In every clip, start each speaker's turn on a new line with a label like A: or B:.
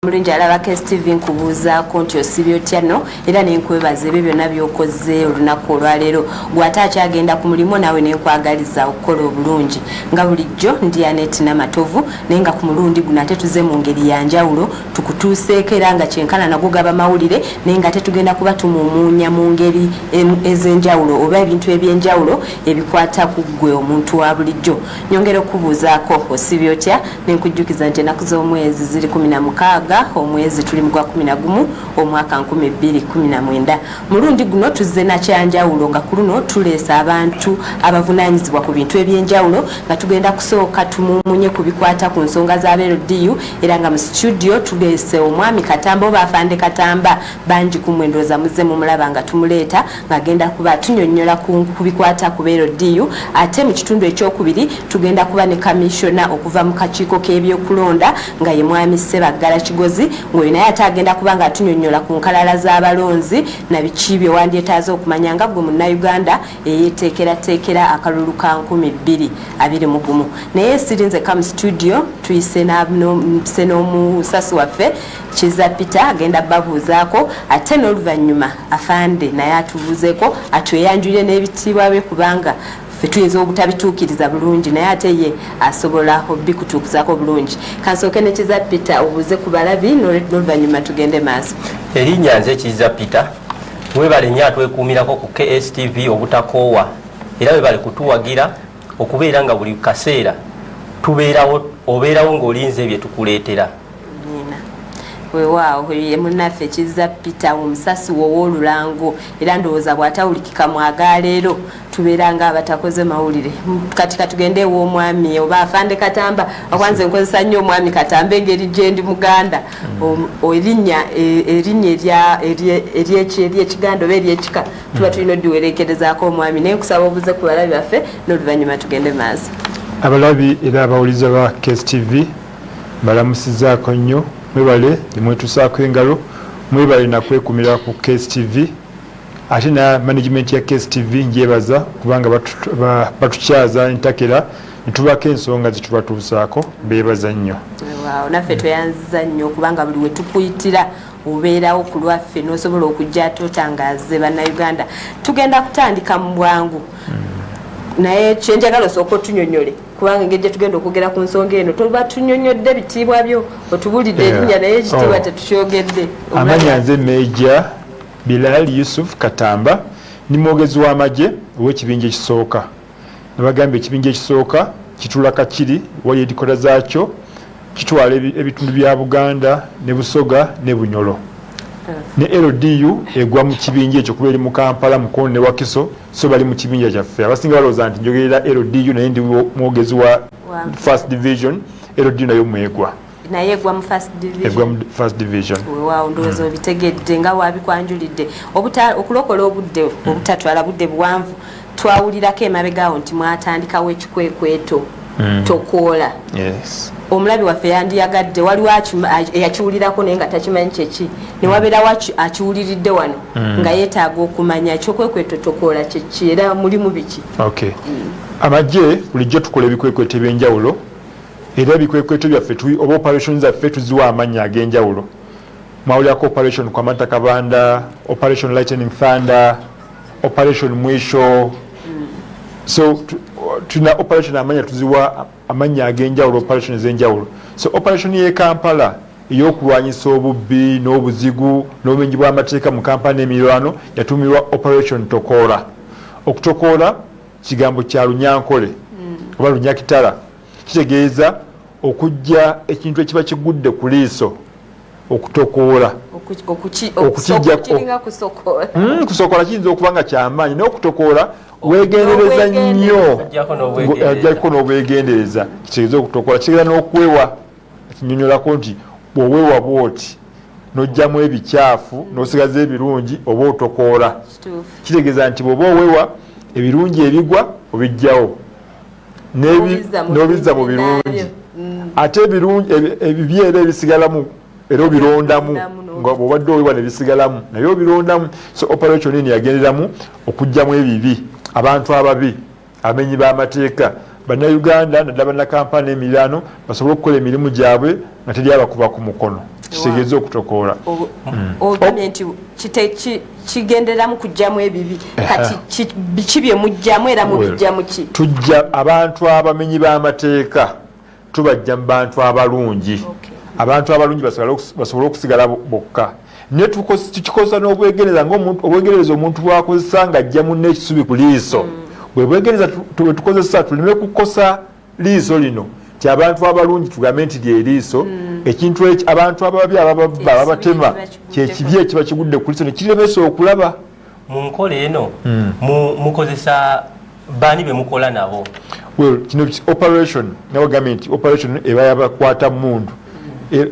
A: Mulungi alaba KSTV nkubuuzaako nti osibye otya no era nenkwebaza ebyo byonna by'okoze olunaku olwaleero gw'ate akyagenda ku mulimu naawe nenkwagaliza okukola obulungi nga bulijjo ndi Annette Namatovu naye nga ku mulundi guno ate tuze mu ngeri ya njawulo tukutuuseeko era nga kyenkana nago gaba mawulire naye nga tetugenda kuba tumumuunya mu ngeri ez'enjawulo oba ebintu eby'enjawulo ebikwata ku ggwe omuntu wa bulijjo. Nyongera okubuuzaako osibye otya nenkujjukiza nti ennaku z'omwezi ziri 16 omwezi tuli mu gwa 11 omwaka 2019. Mulundi guno tuzze na kyanjawulo nga ku luno tuleesa abantu abavunaanyizibwa ku bintu eby'enjawulo nga tugenda kusooka tumumunye ku bikwata ku nsonga z'abeeroddiyu era nga mu studio tuleese omwami Katamba oba Afande Katamba bangi ku mwendooza muzze mumulaba nga tumuleeta ng'agenda kuba tunyonnyola ku bikwata ku beeroddiyu. Ate mu kitundu ekyokubiri tugenda kuba ne kamishona okuva mu kakiiko k'ebyokulonda nga ye mwami Ssebaggala Kigozi ng'oyo naye ate agenda kuba nga atunyonnyola ku nkalala z'abalonzi na biki bye wandyetaaze okumanya nga ggwe munnayuganda eyeeteekerateekera akalulu ka 2021. Naye sirinze mu studio tuyise n'omusasi waffe Kiza Peter agenda babuuzaako ate n'oluvannyuma Afande naye atubuuzeeko atweyanjulire n'ebitiibwa bye kubanga tuyinza obutabituukiriza bulungi naye ate ye asobola obikutuukizaako bulungi. Kansooke ne Kiza Peter obuuze ku balabi n'oluvannyuma tugende maaso.
B: Erinnya nze Kiza Peter, webale nnyo atwekuumirako ku KSTV obutakoowa era webale kutuwagira okubeera nga buli kaseera obeerawo ng'olinze bye tukuleetera.
A: Weewaawo ye munnaffe Kiza Peter omusasi w'Olulango era ndowooza bw'atawulikika mwagaaleero tubeera nga abatakoze mawulire. Kati katugende ew'omwami oba Afande Katamba akwanze nkozesa nnyo omwami Katamba engeri gye ndi Muganda erinnya ery'ekiganda oba ery'ekika tuba tulina oddiwereekerezaako omwami naye nkusaba obuze ku balabi baffe n'oluvannyuma tugende maaso.
C: Abalabi era abawuliza ba KSTV balamusizaako nnyo. Mwebale mwetusaako engalo, mwebale nakwekuumira ku KSTV ate na management ya KSTV njebaza kubanga batukyaza entakera netubako ensonga zitubatuusaako beebaza nnyo.
A: Naffe tweyanziza nnyo kubanga buli we tukuyitira obeerawo ku lwaffe n'osobola okujja totangaaze bannayuganda. Tugenda kutandika mu bwangu naye kyenjagala osooka otunyonyole kubanga engeri gye tugenda okwogera ku nsonga eno tuba tunyonyodde bitiibwa byo otubulidde erinnya naye ekitiibwa tetukyogedde.
C: Amanya nze Meja Bilal Yusuf Katamba ni mwogezi w'amagye ow'ekibinja ekisooka. Nabagambye ekibinja ekisooka kitula kakiri wali edikola zaakyo kitwala ebitundu bya Buganda ne Busoga ne Bunyolo. Ne LDU egwa mu kibinja ekyo kuba eri mu Kampala Mukono ne Wakiso so bali mu kibinja kyaffe. Abasinga balowooza nti njogerera LDU naye ndi mwogezi wa First Division. LDU nayo mwegwa
A: naye egwa mu First Division.
C: Egwa mu First Division.
A: Waaw ndowooza obitegedde nga waabikwanjulidde okulokola obudde obutatwala budde buwanvu twawulirako emabegaawo nti mwatandikawo ekikwekweto tokoola.
C: Yes.
A: Omulabi waffe yandiyagadde waliwo eyakiwulirako naye nga takimanyi kyeki ne wabeerawo akiwuliridde wano nga yeetaaga okumanya ekyokwekweto tokoola kyeki era mulimu biki.
C: Okay. Amagye bulijjo tukola ebikwekweto eby'enjawulo era ebikwekweto byaffe oba operation zaffe tuziwa amannya ag'enjawulo. Mwawulirako operation Kwamata Kabanda, operation Lightning Thunder, operation Mwisho. So tuna operation amanya tuziwa amanya ag'enjawulo operation ez'enjawulo. So operation y'e Kampala ey'okulwanyisa obubbi n'obuzigu n'obumenyi bw'amateeka mu Kampala n'emirwano yatumirwa operation Tokoola. Okutokoola kigambo kya Lunyankole oba Lunyakitala kitegeeza okujja ekintu ekiba kigudde ku liiso okutokoola. Kusokoola kiyinza okuba nga kyamaanyi naye okutokoola wegendereza nnyo ajjako n'obwegendereza kitegeeza okutokoola kitegeeza n'okwewa kinyonyolako nti bw'oweewa bw'oti n'ojjamu ebikyafu n'osigaza ebirungi oba otokoola. Kitegeeza nti bw'oba oweewa ebirungi ebigwa obijjawo n'obizza mu birungi ate ebibi era ebisigalamu era obirondamu nga bw'obadde oweewa ne bisigalamu naye obirondamu. So operation eni yagenderamu okuggyamu ebibi abantu ababi amenyi b'amateeka bannayuganda naddala bannakampala n'emiriraano basobole okukola emirimu gyabwe nga teri abakuba ku mukono. kitegeeza okutokoola
A: ogambye nti kigenderamu kujjamu ebibi kati biki bye mujjamu era mubijjamu ki
C: tujja abantu abamenyi b'amateeka tubajja mu bantu abalungi abantu abalungi basobole okusigala bokka naye tukikoza n'obwegereza obwegereza omuntu bwakozesa ng'ajja munne ekisubi ku liiso bwe bwegereza bwe tukozesa tuleme kukosa liiso lino ti abantu abalungi tugambe nti lyeriiso ekintu abantu ababi ababatema kyekibi ekiba kigudde ku liiso ne kiremesa okulaba
B: mu nkola eno mukozesa baani be mukola nabo
C: kino operation nawe gambe nti operation eba yabakwata mundu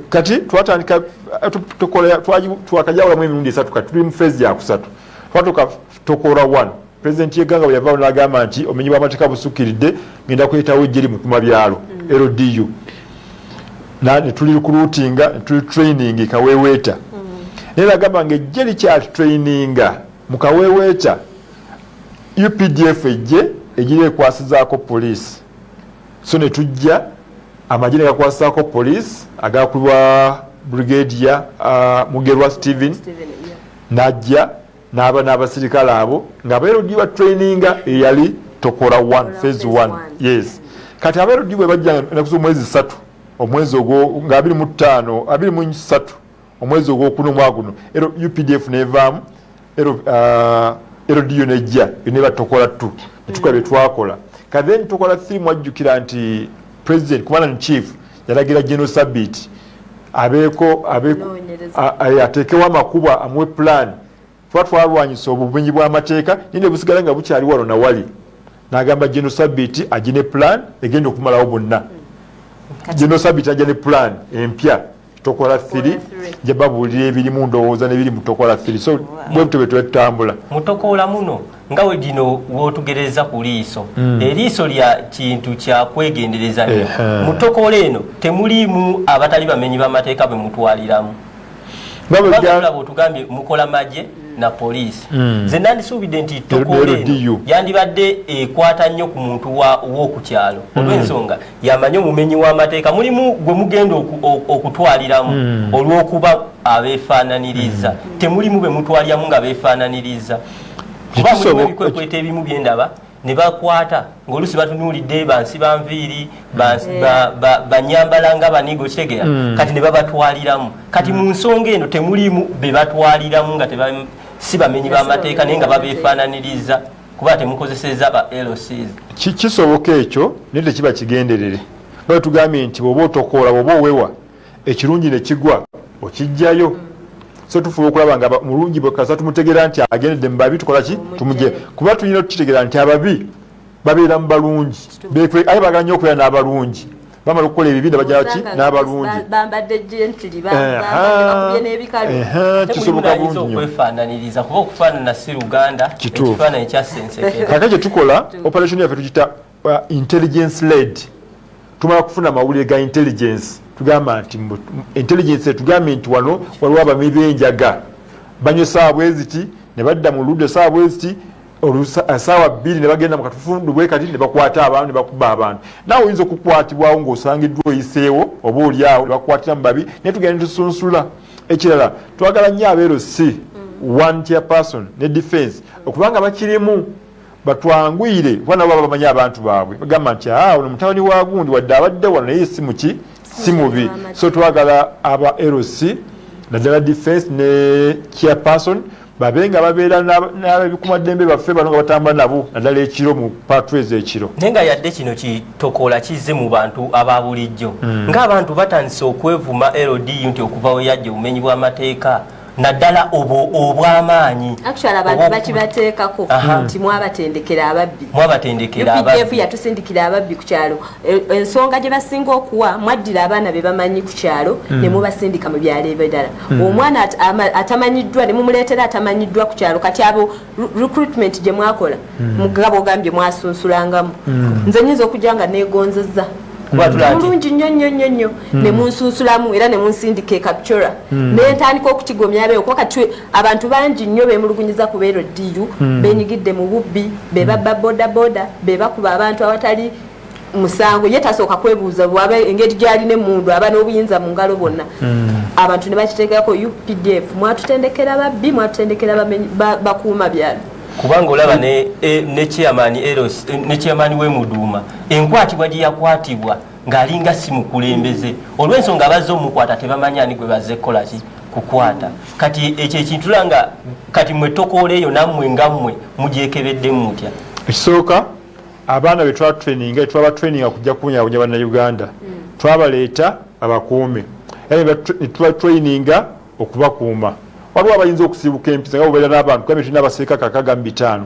C: kati twatandika twakajawulamu emirundi esatu kati tuli mu phase yakusatu twatuka tokola 1 president yeganga bwe yavaawo n'agamba nti omenyi bw'amateeka busukkiridde ngenda kuyitawo ejjeri mukuma byalo LDU ne tuli recruitinga tuli training kaweweeta naye nagamba ng'ejjeri kyali traininga mu kaweweeta UPDF ejje ejjeri ekwasizaako poliisi so ne tujja amagye ne gakwasizaako poliisi agakubwa brigadier Mugerwa Steven najja n'aba n'abasirikale abo ng'abeerodiwa traininga eyali tokola 1 phase 1 yes kati abeerodiwa bajja nakuza omwezi 3 omwezi ogwo nga 23 omwezi ogwokuna omwaka guno UPDF nevaamu LDU nejja neba tokola 2 netukola bye twakola kati then tokola 3 mwajjukira nti president commander in chief yalagira General Sabit ateekewo amakuba amuwe plan twalwanyisa obumenyi bw'amateeka ninde busigala nga bukyali wano na wali n'agamba General Sabit agine plan egenda okumalawo bonna General Sabit ajja ne plan empya tokola 3 jababuulira ebirimu ndowooza n'ebiri mu tokola 3 so bwe butebe twetambula
B: mutokola muno nga we dino wootugereza ku liiso eriiso lya kintu kya kwegendereza mutokola eno temuliimu abatali bamenyi b'amateeka bwe mutwaliramu babulabo tugambye mukola magye na poliisi nze nandisuubidde nti tokola eno yandibadde ekwata nnyo ku muntu w'okukyalo olw'ensonga yamanyi omumenyi w'amateeka mulimu gwe mugenda okutwaliramu olw'okuba abeefaananiriza temulimu be mutwaliramu nga beefaananiriza kuba mulimu ebikwekweta ebimu byendaba ne bakwata ng'oluusi batunuulidde bansi banviiri banyambala nga banigo kitegera kati ne babatwaliramu kati mu nsonga eno temulimu be batwaliramu nga si bamenyi b'amateeka naye nga babeefaananiriza kuba temukozeseza ba LCs
C: kisoboka ekyo naye tekiba kigenderere bwe tugambye nti bw'oba otokoola bw'oba owewa ekirungi ne kigwa okijjayo so tufuba okulaba nga mulungi bwekasa tumutegeera nti agendedde mu babi tukola ki tumugye kuba tulina okukitegeera nti ababi babeera mu balungi aye bagala nnyo okubeera n'abalungi bamala okukola ebibi nebajja ki n'abalungi kisoboka bulungi nnyo
B: okwefaananiriza kuba okufaanana si Luganda ekifaananyi kya sensekera
C: kaka kye tukola operation yaffe tukita intelligence led tumala kufuna amawulire ga intelligence tugamba nti intelligence tugambe nti wano waliwo abami b'enjaga banywa essaawa bweziti ne badda mu ludde essaawa bweziti essaawa 2 ne bagenda mu katufundu bwe kati ne bakwata abantu ne bakuba abantu naawe oyinza okukwatibwawo ng'osangiddwa oyiseewo oba oliawo ne bakukwatira mu babi naye tugenda tusunsula ekirala twagala nnyo abeero si one chairperson ne defense okubanga bakirimu batwangwire kuba nabo baba bamanyi abantu baabwe bagamba nti ono mutabani wa gundi wadde abadde wano naye si mubi so twagala aba LC naddala defense ne chairperson babe nga babeera n'abebikumaddembe baffe bano nga batambula nabo naddala ekiro mu patrons ekiro
B: naye nga yadde kino kitokola kizze mu bantu aba bulijjo ng'abantu batandise okwevuma LDU nti okuva we yajja obumenyi bw'amateeka naddala obw'amaanyi
A: abantu bakibateekako nti mwabatendekera ababbi UPDF yatusindikira ababbi ku kyalo ensonga gye basinga okuwa mwaddira abaana be bamanyi ku kyalo ne mubasindika mu byalo ebirala omwana atamanyiddwa ne mumuleetera atamanyiddwa ku kyalo kati abo recruitment gye mwakola mugabo ogambye mwasunsulangamu nze nyinza okujja nga neegonzezza mulungi nnyo ne munsunsulamu era ne munsindika e Captura n'entandika okukigomya abeewo kuba kati abantu bangi nnyo beemulugunyiza ku LDU benyigidde mu bubbi be babba bodaboda be bakuba abantu awatali musango ye tasooka kwebuuza bwaba engeri gy'alina emundu aba n'obuyinza mu ngalo bonna abantu ne bakiteekako UPDF mwatutendekera babbi mwatutendekera bakuuma byalo
B: kubanga olaba ne chairman w'emuduuma enkwatibwa gye yakwatibwa ng'alinga si mukulembeze olw'ensonga abazze omukwata tebamanyi ani gwe bazze kukolaki kukwata kati ekyo ekintu langa kati mwe tokooleeyo nammwe ngammwe mugyekebedde mutya
C: ekisooka abaana be twaba traininga kujja kunyabunya bannayuganda twabaleeta abakuume era netuba traininga okubakuuma waliwo abayinza okusiibuka empisa nga bubeera n'abantu kambe tulina abaserika kakaga mu 5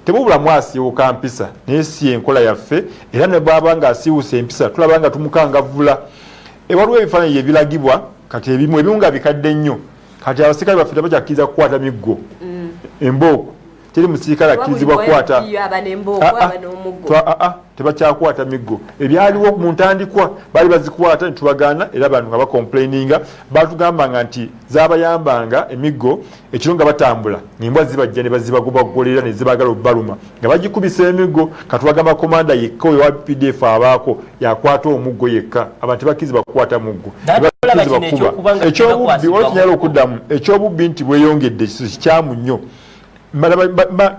C: tebubulamu asiibuka mpisa naye si enkola yaffe era ne bwaba nga asiibusa empisa tulaba nga tumukangavvula waliwo ebifaananyi ebiragibwa kati ebimu nga bikadde nnyo kati abaserikale baffe tebajakkiriza kukwata miggo embooko teri musirikale akkirizibwa kukwata tebakyakwata miggo ebyaliwo mu ntandikwa baali bazikwata netubagaana era abantu nga bakomplaininga batugambanga nti zabayambanga emiggo ekiro nga batambula embwa zibajja ne bazibagobagolera ne zibagala obbaluma nga bagikubisa emiggo katubagamba komanda yekka owa PDF abaako yakwata omuggo yekka abantu tebakkirizibwa kukwata muggo ekyobubbi olwokinyala okuddamu ekyobubbi nti bweyongedde ekisusi kyamu nnyo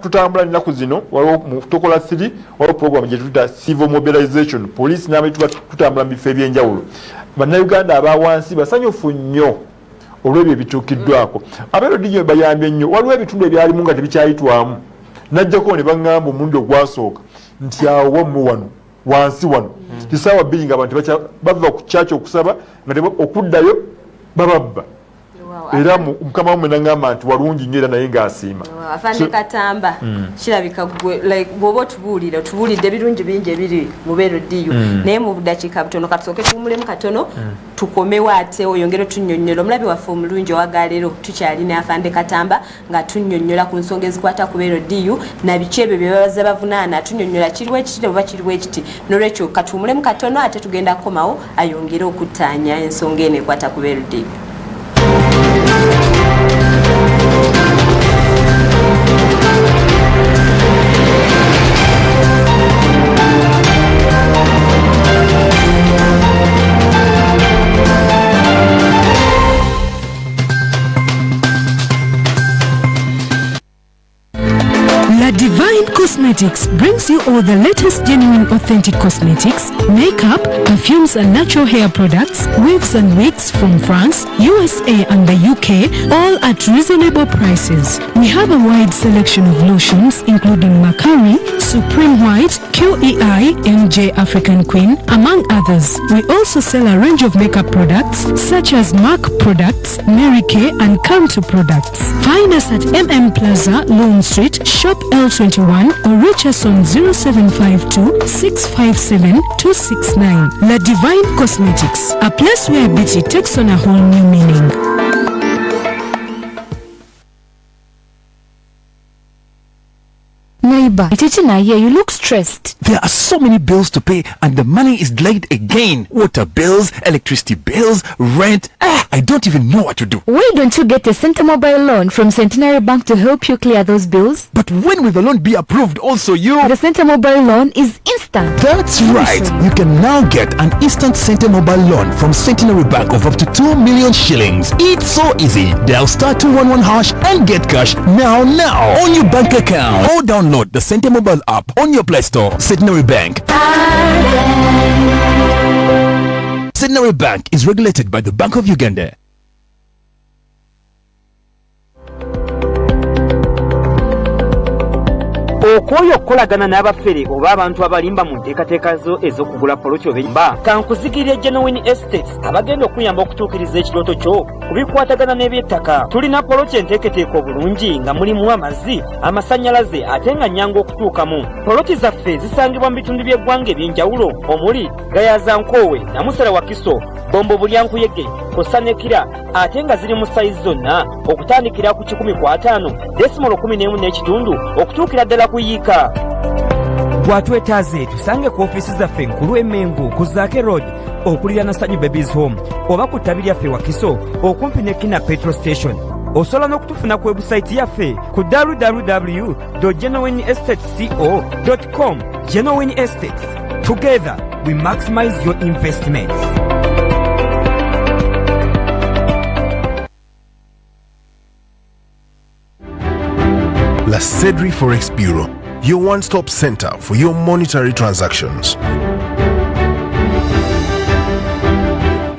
C: tutambula ennaku zino waliwo tukola 3 waliwo program gye tuyita civil mobilization police n'abantu tutambula mu bifo ebyenjawulo bannayuganda abawansi basanyufu nnyo olw'ebyo ebituukiddwako abeero dijjo bayambye nnyo waliwo ebitundu ebyalimu nga tebikyayitwamu najjako ne baŋŋamba omulundi ogwasooka nti awo wammwe wano wansi wano tisaawa 2 nga abantu bava ku kyaki okusaba nga okuddayo bababba era mukama wamwe naŋŋamba nti walungi nnyo era naye ng'asiima
A: afande Katamba kirabika bw'oba otubuulidde birungi bingi ebiri mu Beero DU naye mu budakiika butono katusooke tuwumulemu katono tukomewo ate oyongere tunnyonnyola omulabi waffe omulungi owagaleero tukyalina afande Katamba nga tunnyonnyola ku nsonga ezikwata ku Beero DU na biki ebyo bye babaza bavunaana tunnyonnyola kiriwo ekiti oba kiriwo ekiti n'olwekyo katuwumulemu katono ate tugenda kukomawo ayongere okuttaanya ensonga eno ekwata ku Beero DU.
D: Cosmetics brings you all the latest genuine authentic cosmetics, makeup, perfumes and natural hair products, wigs and wigs from France, USA and the UK, all at reasonable prices. We have a wide selection of lotions including Macari, Supreme White, QEI, MJ African Queen, among others. We also sell a range of makeup products such as MAC products, Mary Kay and Kanto products. Find us at MM Plaza, Lone Street, Shop L21 or reach us on 0752 657 269. La Divine Cosmetics, a place where beauty takes on a whole new meaning.
E: Neighbor, you look stressed.
F: There are so many bills to pay and the money is delayed again. Water bills, electricity bills, rent. I don't even know what to do.
E: Why don't you get a Center Mobile loan from Centenary Bank to help you clear those bills?
F: But when will the loan be approved also you?
E: The Center Mobile loan is instant.
F: That's right. You can now get an instant Center Mobile loan from Centenary Bank of up to 2 million shillings. It's so easy. Dial *211# and get cash now on your bank account. Or download the Center Mobile app on your Play Store. Centenary Bank. Centenary Bank is regulated by the Bank of Uganda.
G: okwoyo okukolagana n'abafere oba abantu abalimba mu nteekateeka zo ez'okugula poloti oba ennyumba kankuzigirire Genuine Estates abagenda okuyamba okutuukiriza ekirooto kyo ku bikwatagana n'eby'ettaka. Tulina poloti enteeketeeka obulungi nga mulimu amazzi, amasannyalaze ate nga nnyangu okutuukamu. Poloti zaffe zisangibwa mu bitundu by'eggwanga eby'enjawulo omuli Gayazankoowe, Namusala Wakiso, Bombo Bulyankuyege, Kosanekira ate nga ziri mu sayizi zonna okutandikira ku 15 desimolo 11 n'ekitundu okutuukira ddala kuyiika. Bw'atwetaaze tusange ku ofiisi zaffe enkulu eMengo ku Zaake Road okulira na Sanyu Babies Home oba ku ttabi lyaffe Wakiso okumpi ne Kina Petrol Station. Osobola n'okutufuna ku webusayiti yaffe ku www.genuineestates.co.com. Genuine Estates, Together, we maximize your investments.
H: La Cedri Forex Bureau, your one-stop center for your monetary transactions.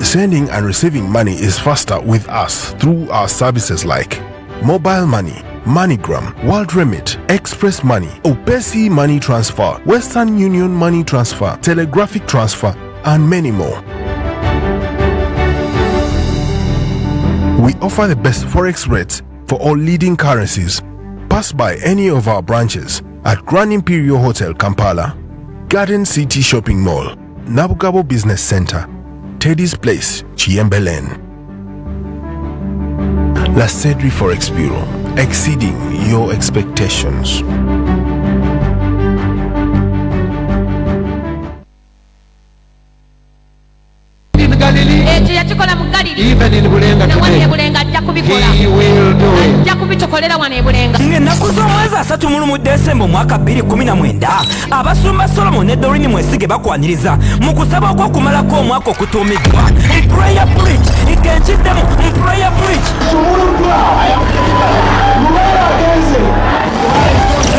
H: Sending and receiving money is faster with us through our services like mobile money, MoneyGram, World Remit, Express Money, Opesi Money Transfer, Western Union Money Transfer, Telegraphic Transfer, and many more. We offer the best forex rates for all leading currencies. Pass by any of our branches at Grand Imperial Hotel, Kampala, Garden City Shopping Mall, Nabugabo Business Center, Teddy's Place, Chiembelen. La Cedri Forex Bureau, exceeding your expectations.
G: Ng'ennaku z'omwezi 3 mu Desemba omwaka 2019 abasumba Solomon ne Doreen Mwesige bakwaniriza mu kusaba okw'okumalako omwaka okutuumiddwa Prayer Bridge ikenkiddemu Prayer Bridge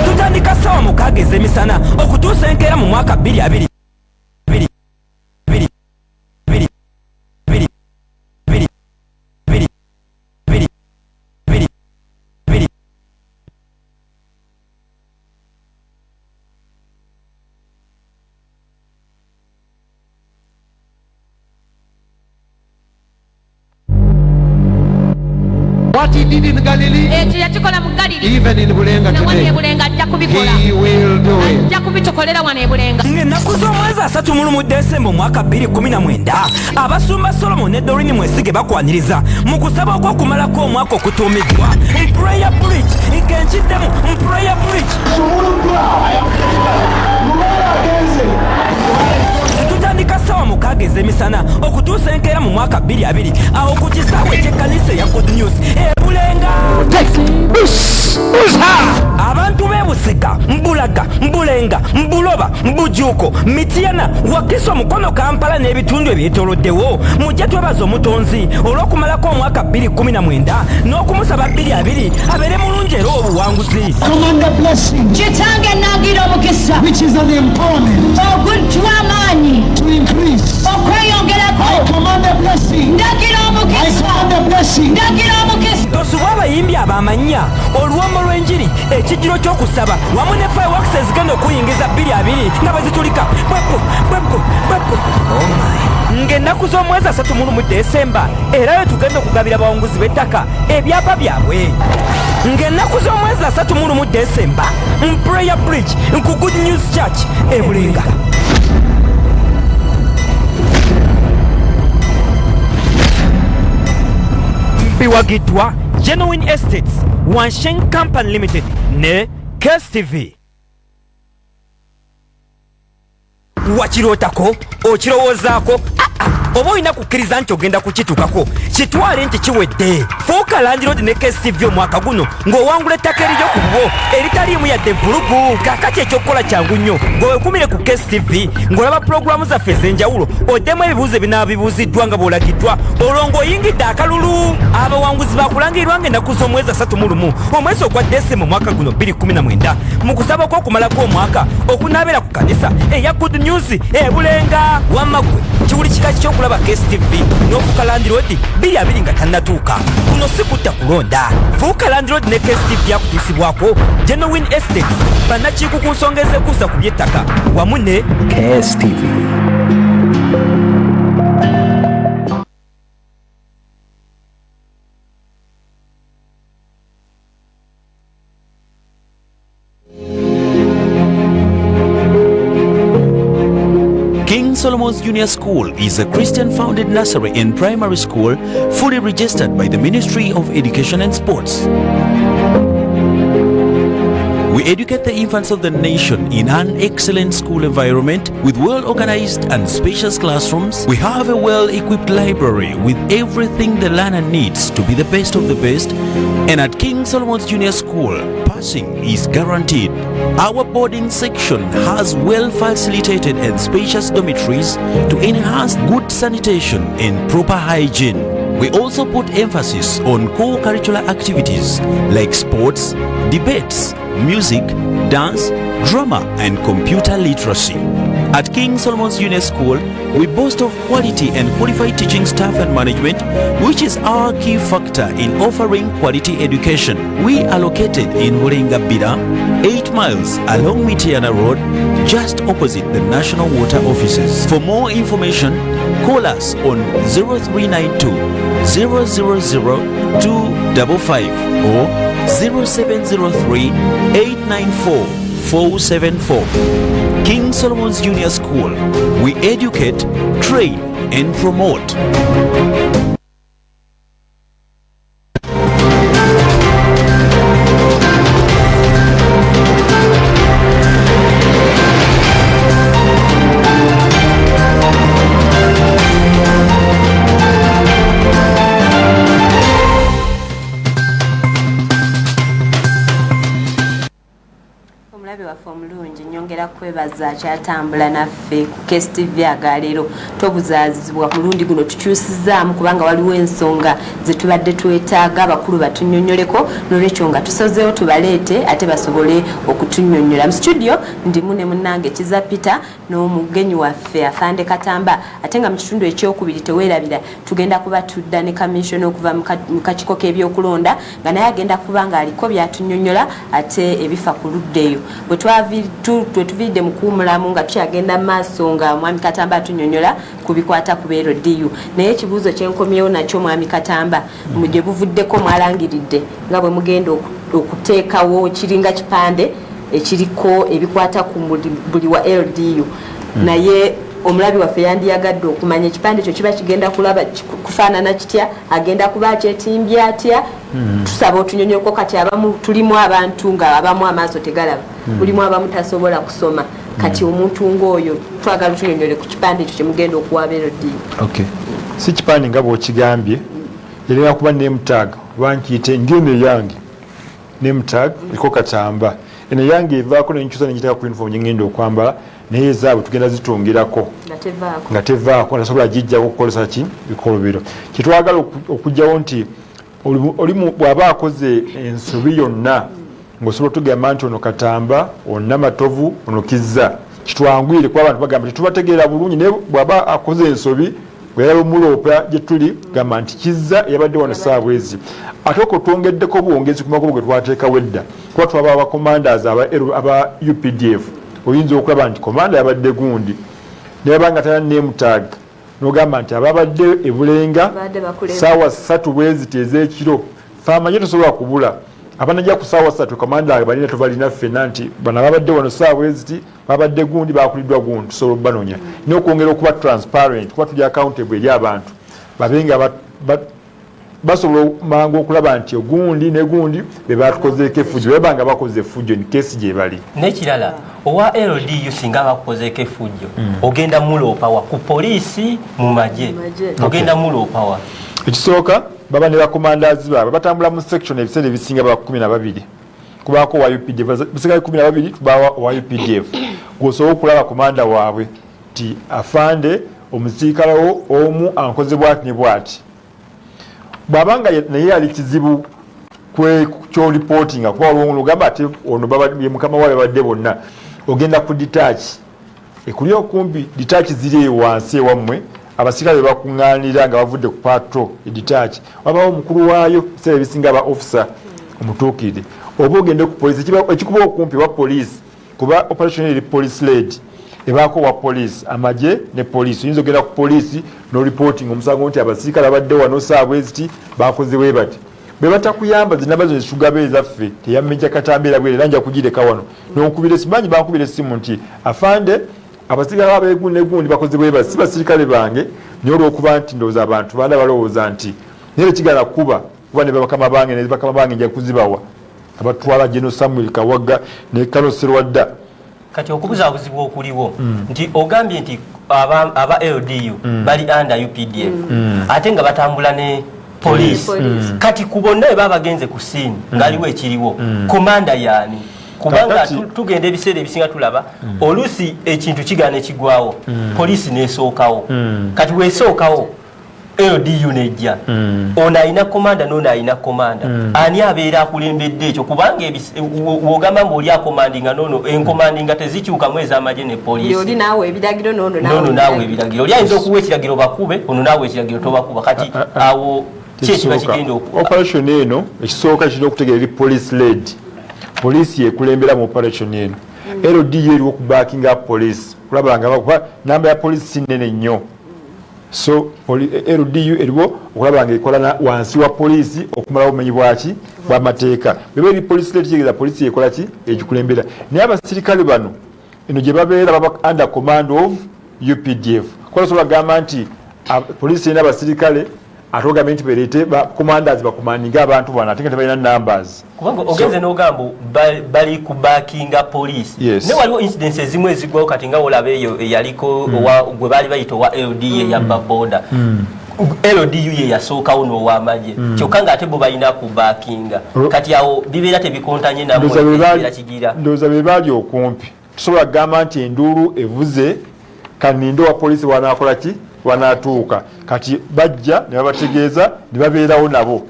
G: tutandika ssaawa 6 ez'emisana okutuusa enkeera mu mwaka 2020.
I: What he did in Galilee, even in Bulenga today, he will do it.
G: Ng'ennaku z'omwezi 3 mu Desemba omwaka 2019 abasumba Solomon ne Doreen Mwesige bakwaniriza mu kusaba okw'okumalako omwaka okutuumiddwa Prayer Bridge ikenkiddemu Prayer Bridge tutandika ssaawa 6 ez'emisana okutuusa enkeera mu mwaka 2020 awo ku kisaawe ky'ekkanisa ya Good News Bulenga. Abantu b'e Busika, Mbulaga, Mbulenga, Mbuloba, Mbujuuko, Mityana, Wakiso, Mukono, Kampala n'ebitundu ebyetooloddewo mujje twebaza omutonzi olw'okumalako omwaka 2019 n'okumusaba 2020 abeere mulungi era obuwanguzi.
J: Kitange nangira omukisa ogujjwa amaanyi okweyongerako ndagira omukisa ndagira omukisa.
G: Tosuba abayimbi abamanya oluwombo lw'enjiri ekijjiro ky'okusaba wamu ne fireworks ezigenda okuyingiza 2020 nga bwezitulika bwebbo. Ng'ennaku z'omwezi 3 mu Desemba era we tugenda okugabira bawunguzi b'ettaka ebyapa byabwe. Ng'ennaku z'omwezi 3 mu Desemba Prayer Bridge ku Good News Church e Bulenga. Biwagiddwa Genuine Estates, Wansheng Company Limited ne KSTV. Wakirootako okirowoozaako oba olina kukkiriza nti ogenda kukituukako kitwale nti kiwedde. Fuuka Land Road ne KSTV omwaka guno ng'owangula ettaka eriryo ku bwo eritaliimu yadde vulugu. Kaakati ekyokukola kyangu nnyo ng'owekumire ku KSTV ng'olaba pulogulaamu zaffe ez'enjawulo oddemu ebibuuzo ebinaaba bibuuziddwa nga bw'olagiddwa olwo ng'oyingidde akalulu. Abawanguzi bakulangirirwa ng'ennaku z'omwezi 31 omwezi ogwa Desemba omwaka guno 2019 mu kusaba okw'okumalako omwaka okunaabeera ku kanisa eya Good News e Bulenga. Wamma ggwe kiwuli kika ky'okulaba KSTV n'ofuuka Land Road 2020 nga tannatuuka. Kuno si kutta kulonda. Fuuka Land Road ne KSTV yakutuusibwako Genuine Estates bannakiiku ku nsonga ezekuusa ku by'ettaka wamu ne KSTV.
K: King Solomon's Junior School is a Christian-founded nursery and primary school fully registered by the Ministry of Education and Sports. We educate the infants of the nation in an excellent school environment with well-organized and spacious classrooms. We have a well-equipped library with everything the learner needs to be the best of the best. And at King Solomon's Junior School, passing is guaranteed. Our boarding section has well-facilitated and spacious dormitories to enhance good sanitation and proper hygiene. We also put emphasis on core curricular activities like sports, debates, music, dance, drama, and computer literacy. At King Solomon's Junior School, we boast of quality and qualified teaching staff and management, which is our key factor in offering quality education. We are located in Hulengabira, 8 miles along Mitiana Road, just opposite the National Water Offices. For more information, call us on 0392 000 255 or 0703 894 474. King Solomon's Junior School. We educate, train, and promote.
A: Nyongera kwebaza kyatambula naffe ku KSTV agaleero tobuzaazibwa ku lundi guno tukyusizaamu kubanga waliwo ensonga zetubadde twetaaga abakulu batunnyonnyoleko n'olwekyo nga tusozeewo tubaleete ate basobole okutunnyonnyola. Mu studio ndimu ne munnange Kiza Peter n'omugenyi waffe Afande Katamba, ate nga mu kitundu ekyokubiri teweerabira tugenda kuba tudda ne kamisoni okuva mu kakiiko k'ebyokulonda nga naye agenda kuba ng'aliko byatunnyonnyola ate ebifa ku ludda eyo bwe twetuviridde mu kuwumulamu nga tukyagenda maaso nga mwami Katamba atunnyonnyola ku bikwata ku BLDU. Naye ekibuuzo kyenkomyewo nakyo mwami Katamba gye buvuddeko mwalangiridde nga bwe mugenda okuteekawo kiringa kipande ekiriko ebikwata ku buli wa LDU. Naye omulabi waffe yandiyagadde okumanya ekipande ekyo kiba kigenda kulaba kufaanana kitya, agenda kuba kyetimbye atya. Tusaba otunnyonnyoleko kati abamu tulimu abantu nga abamu amaaso tegalaba, mulimu abamu tasobola kusoma. Kati omuntu ng'oyo twagala tunyonyole ku kipande ekyo kyemugenda okuwa BLDU.
C: Okay. Si kipande nga bw'okigambye erina kuba name tag bankiyite ngene yange name tag liko Katamba. Eno yange evaako n'enkyusa n'egiteeka ku uniform gye ngenda okwambala naye ezaabwe tugenda zitongerako nga tevaako nasobola gijjako okukolesa ki bikolobero. Kyetwagala okugjawo nti olimu bw'aba akoze ensobi yonna ng'osobola tugamba nti ono Katamba, ono Matovu, ono Kizza, kitwangwire kuba abantu bagamba tetubategeera bulungi, naye bw'aba akoze ensobi bweyala omuloopa gye tuli gamba nti Kizza yabadde wano ssaawa ezi. Ate okwo twongeddeko buwongezi ku magobo ge twateekawo edda kuba twaba abacommanders aba UPDF oyinza okulaba nti komanda yabadde gundi naye banga tana name tag n'ogamba nti ababadde e Bulenga ssaawa 3 bweziti ez'ekiro faamanye tosobola kubula abanajja ku ssaawa 3 komanda balina tubalina ffenna nti bano ababadde wano ssaawa eziti babadde gundi bakuliddwa gundi tusobola obbanonya n'okwongera okuba transparent kuba tuli accountable eri abantu babenga basobola mangu okulaba nti ogundi ne gundi be batukozeeko effujjo bebanga bakoze effujjo ni kesi gye bali.
B: N'ekirala owa LDU singa bakozeeko effujjo ogenda muloopawa ku poliisi mu magye ogenda muloopawa.
C: Ekisooka baba ne bacommanders baabwe batambula mu section ebiseera ebisinga ba 12 kubaako wa UPDF bisinga 12 tubawa wa UPDF gwosobola okulaba komanda waabwe ti afande omusiikalawo omu ankoze bwati ne bwati bwabanga naye ali kizibu kyo reporting kuba olwogamba ati ono ye mukama waabwe badde bonna ogenda ku detach ekuli okumbi detach ziri wansi ewammwe abasirikale bakuŋŋaanira nga bavudde ku patro edetach wabawo omukulu waayo ebiseera ebisinga aba officer omutuukirire oba ogende ku poliisi ekikuba okumpi wa poliisi kuba operation eri police led ebaako wa poliisi amagye ne poliisi oyinza ogenda ku poliisi no reporting omusango nti abasirikale abadde wano ssaawa eziti bakoze bwe bati bwe batakuyamba zinabazo ezitugaba ezaffe teyamejja Katambera bwere era nja kugireka wano n'okubira simanyi bankubira essimu nti afande abasirikale abeegundi negundi bakoze bwe bati si basirikale bange naye olw'okuba nti ndowooza abantu baana balowooza nti naye tekigala kuba ne bakama bange nja kuzibawa abatwala General Samuel Kawaga ne Carlos Serwadda.
B: Kati okubuzaabuzibwa okuliwo nti ogambye nti aba LDU bali under UPDF ate nga batambula ne police. Kati ku bonna baba bagenze ku scene ngaliwo ekiriwo komanda yani kubanga tugenda ebiseera ebisinga tulaba olusi ekintu kigane kigwawo police nesookawo kati weesookawo LDU nejja ono ayina komanda n'ono ayina komanda ani abeera akulembedde ekyo kubanga wogamba mbaoli akomandinga n'ono enkomandinga tezikyukamu ez'amagye ne poliisi
A: oli naawe ebiragiro n'ono
B: naawe ebiragiro oli ayinza okuwa ekiragiro bakube ono naawe ekiragiro tobakuba kati awo kyekiba kigenda
C: operation eno ekisooka kirina okutegeera eri police led poliisi yekulembera mu operation eno LDU eriwo okubackinga police kulaba nga namba ya poliisi nene nnyo so LDU eriwo okulaba nga ekola wansi wa poliisi okumalawo obumenyi bwaki bw'amateeka bweba eri poliisi led kitegeeza poliisi yekola ki egikulembera naye abasirikale bano eno gye babeera baba under command of UPDF kola so bagamba nti poliisi erina abasirikale ate ogambe nti bereete commanders bakomandinga abantu bano ate nga tebalina numbers
B: kubanga ogenze n'ogamba bali kubackinga police ne waliwo incidents ezimu ezigwawo kati nga olaba eyo eyaliko gwe baali bayita owa LDA yabba boda LDU ye yasookawo n'owamagye kyokka nga ate bo balina kubackinga kati awo bibeera tebikontanye namwe kigira
C: ndowooza be baali okumpi tusobola kugamba nti enduulu evuze kanindo wa poliisi wanaakola ki wanatuuka kati bajja ne babategeeza ne babeerawo nabo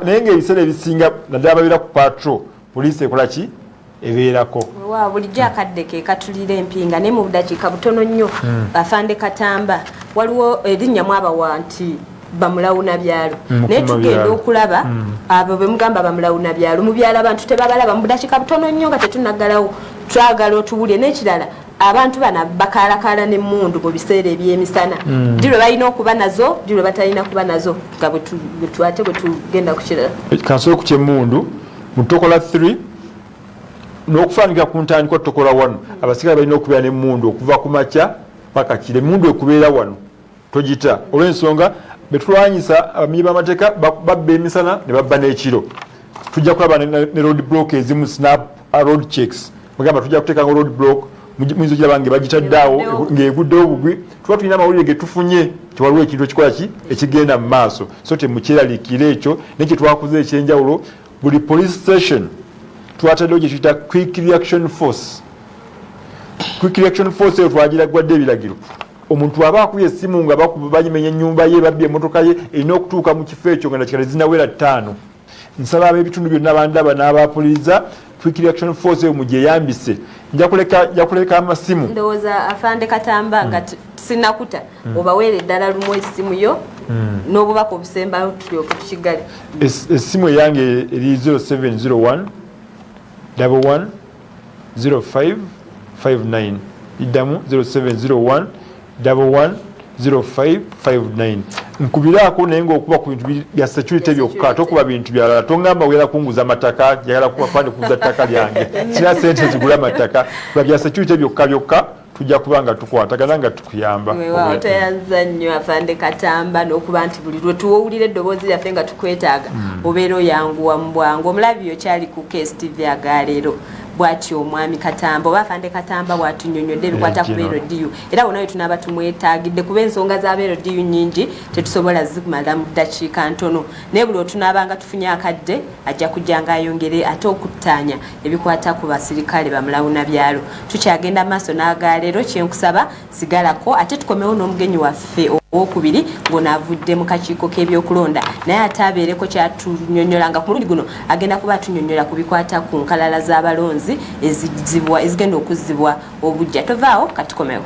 C: naye ng'ebiseera ebisinga naddala babeera ku patro poliisi ekola ki ebeerako
A: bulijjo akadde ke katulira empinga naye mu budakiika butono nnyo Afande Katamba waliwo erinnya mwabawa nti bamulawunabyalo naye tugenda okulaba abo bemugamba bamulawunabyalo mu byalo abantu tebabalaba mu budakiika butono nnyo nga tetunaggalawo twagala otubulye n'ekirala abantu bana bakalakala n'emmundu mu biseera ebyemisana diro balina okuba nazo diro batalina kuba nazo nga bwe tugenda ku kirala
C: kansolo ku kyemmundu mu tokola 3 n'okufaanika ku ntandikwa tokola 1 abasigala balina okubeera n'emmundu okuva ku makya paka kire emmundu ekubeera wano togita olw'ensonga betulwanyisa abamenyi b'amateeka babba emisana ne babba n'ekiro tujja kulaba ne road block ezimu snap road checks mugamba tujja kuteekanga road block muyinza okiraba nga bagitaddaawo ng'eguddewo bugwi tuba tulina amawulire ge tufunye tiwaliwo ekintu ekikola ki ekigenda mu maaso so temukyeraliikira ekyo naye kyetwakuze ekyenjawulo buli police station twataddewo gye tuyita quick reaction force eyo twagiragwadde ebiragiro omuntu aba akubye essimu nga banyimenya ennyumba ye babbye emmotoka ye erina okutuuka mu kifo ekyo nga nakikale zinawera 5 nsaba ab'ebitundu byonna bandaba n'abapuliza quick reaction force eyo mugyeyambise nja kuleka amasimu
A: ndowooza Afande Katamba nga sinakuta obaweera eddala lumu essimu yo n'obubaka obusembayo tulyoke tukigale
C: essimu eyange eri 0701 11 0559 iddamu 0701 11 0559 nkubiraako naye ngaokuba ku bintu bya security byokka tokuba bintu byalala tongamba wera kunguza mataka jagala kubafande kuza ttaka lyange sina sente zigula mataka kuba bya security byokka tujja kuba nga tukwatagana nga tukuyamba
A: toyanza nnyo Afande Katamba n'okuba nti buli lwe tuwulira eddoboozi lyaffe nga tukwetaaga obeera oyanguwa mu bwangu omulabi okyali ku KSTV agaleero bwati omwami Katamba oba Afande Katamba bwatunyonyodde ebikwata ku LDU era wonna we tunaaba tumwetaagidde kuba ensonga za LDU nnyingi tetusobola zimala mu ddakiika ntono naye buli otunaaba nga tufunye akadde ajja kujja nga ayongere ate okuttaanya ebikwata ku basirikale bamulawunabyalo tukyagenda maaso n'agaleero kyenkusaba sigalako ate tukomewo n'omugenyi waffe owokubiri ng'onaavudde mu kakiiko k'ebyokulonda naye ate abeereko kyatunyonyolanga ku mulundi guno agenda kuba atunyonyola ku bikwata ku nkalala z'abalonzi ezigenda okuzzibwa obujja tovaawo katukomewo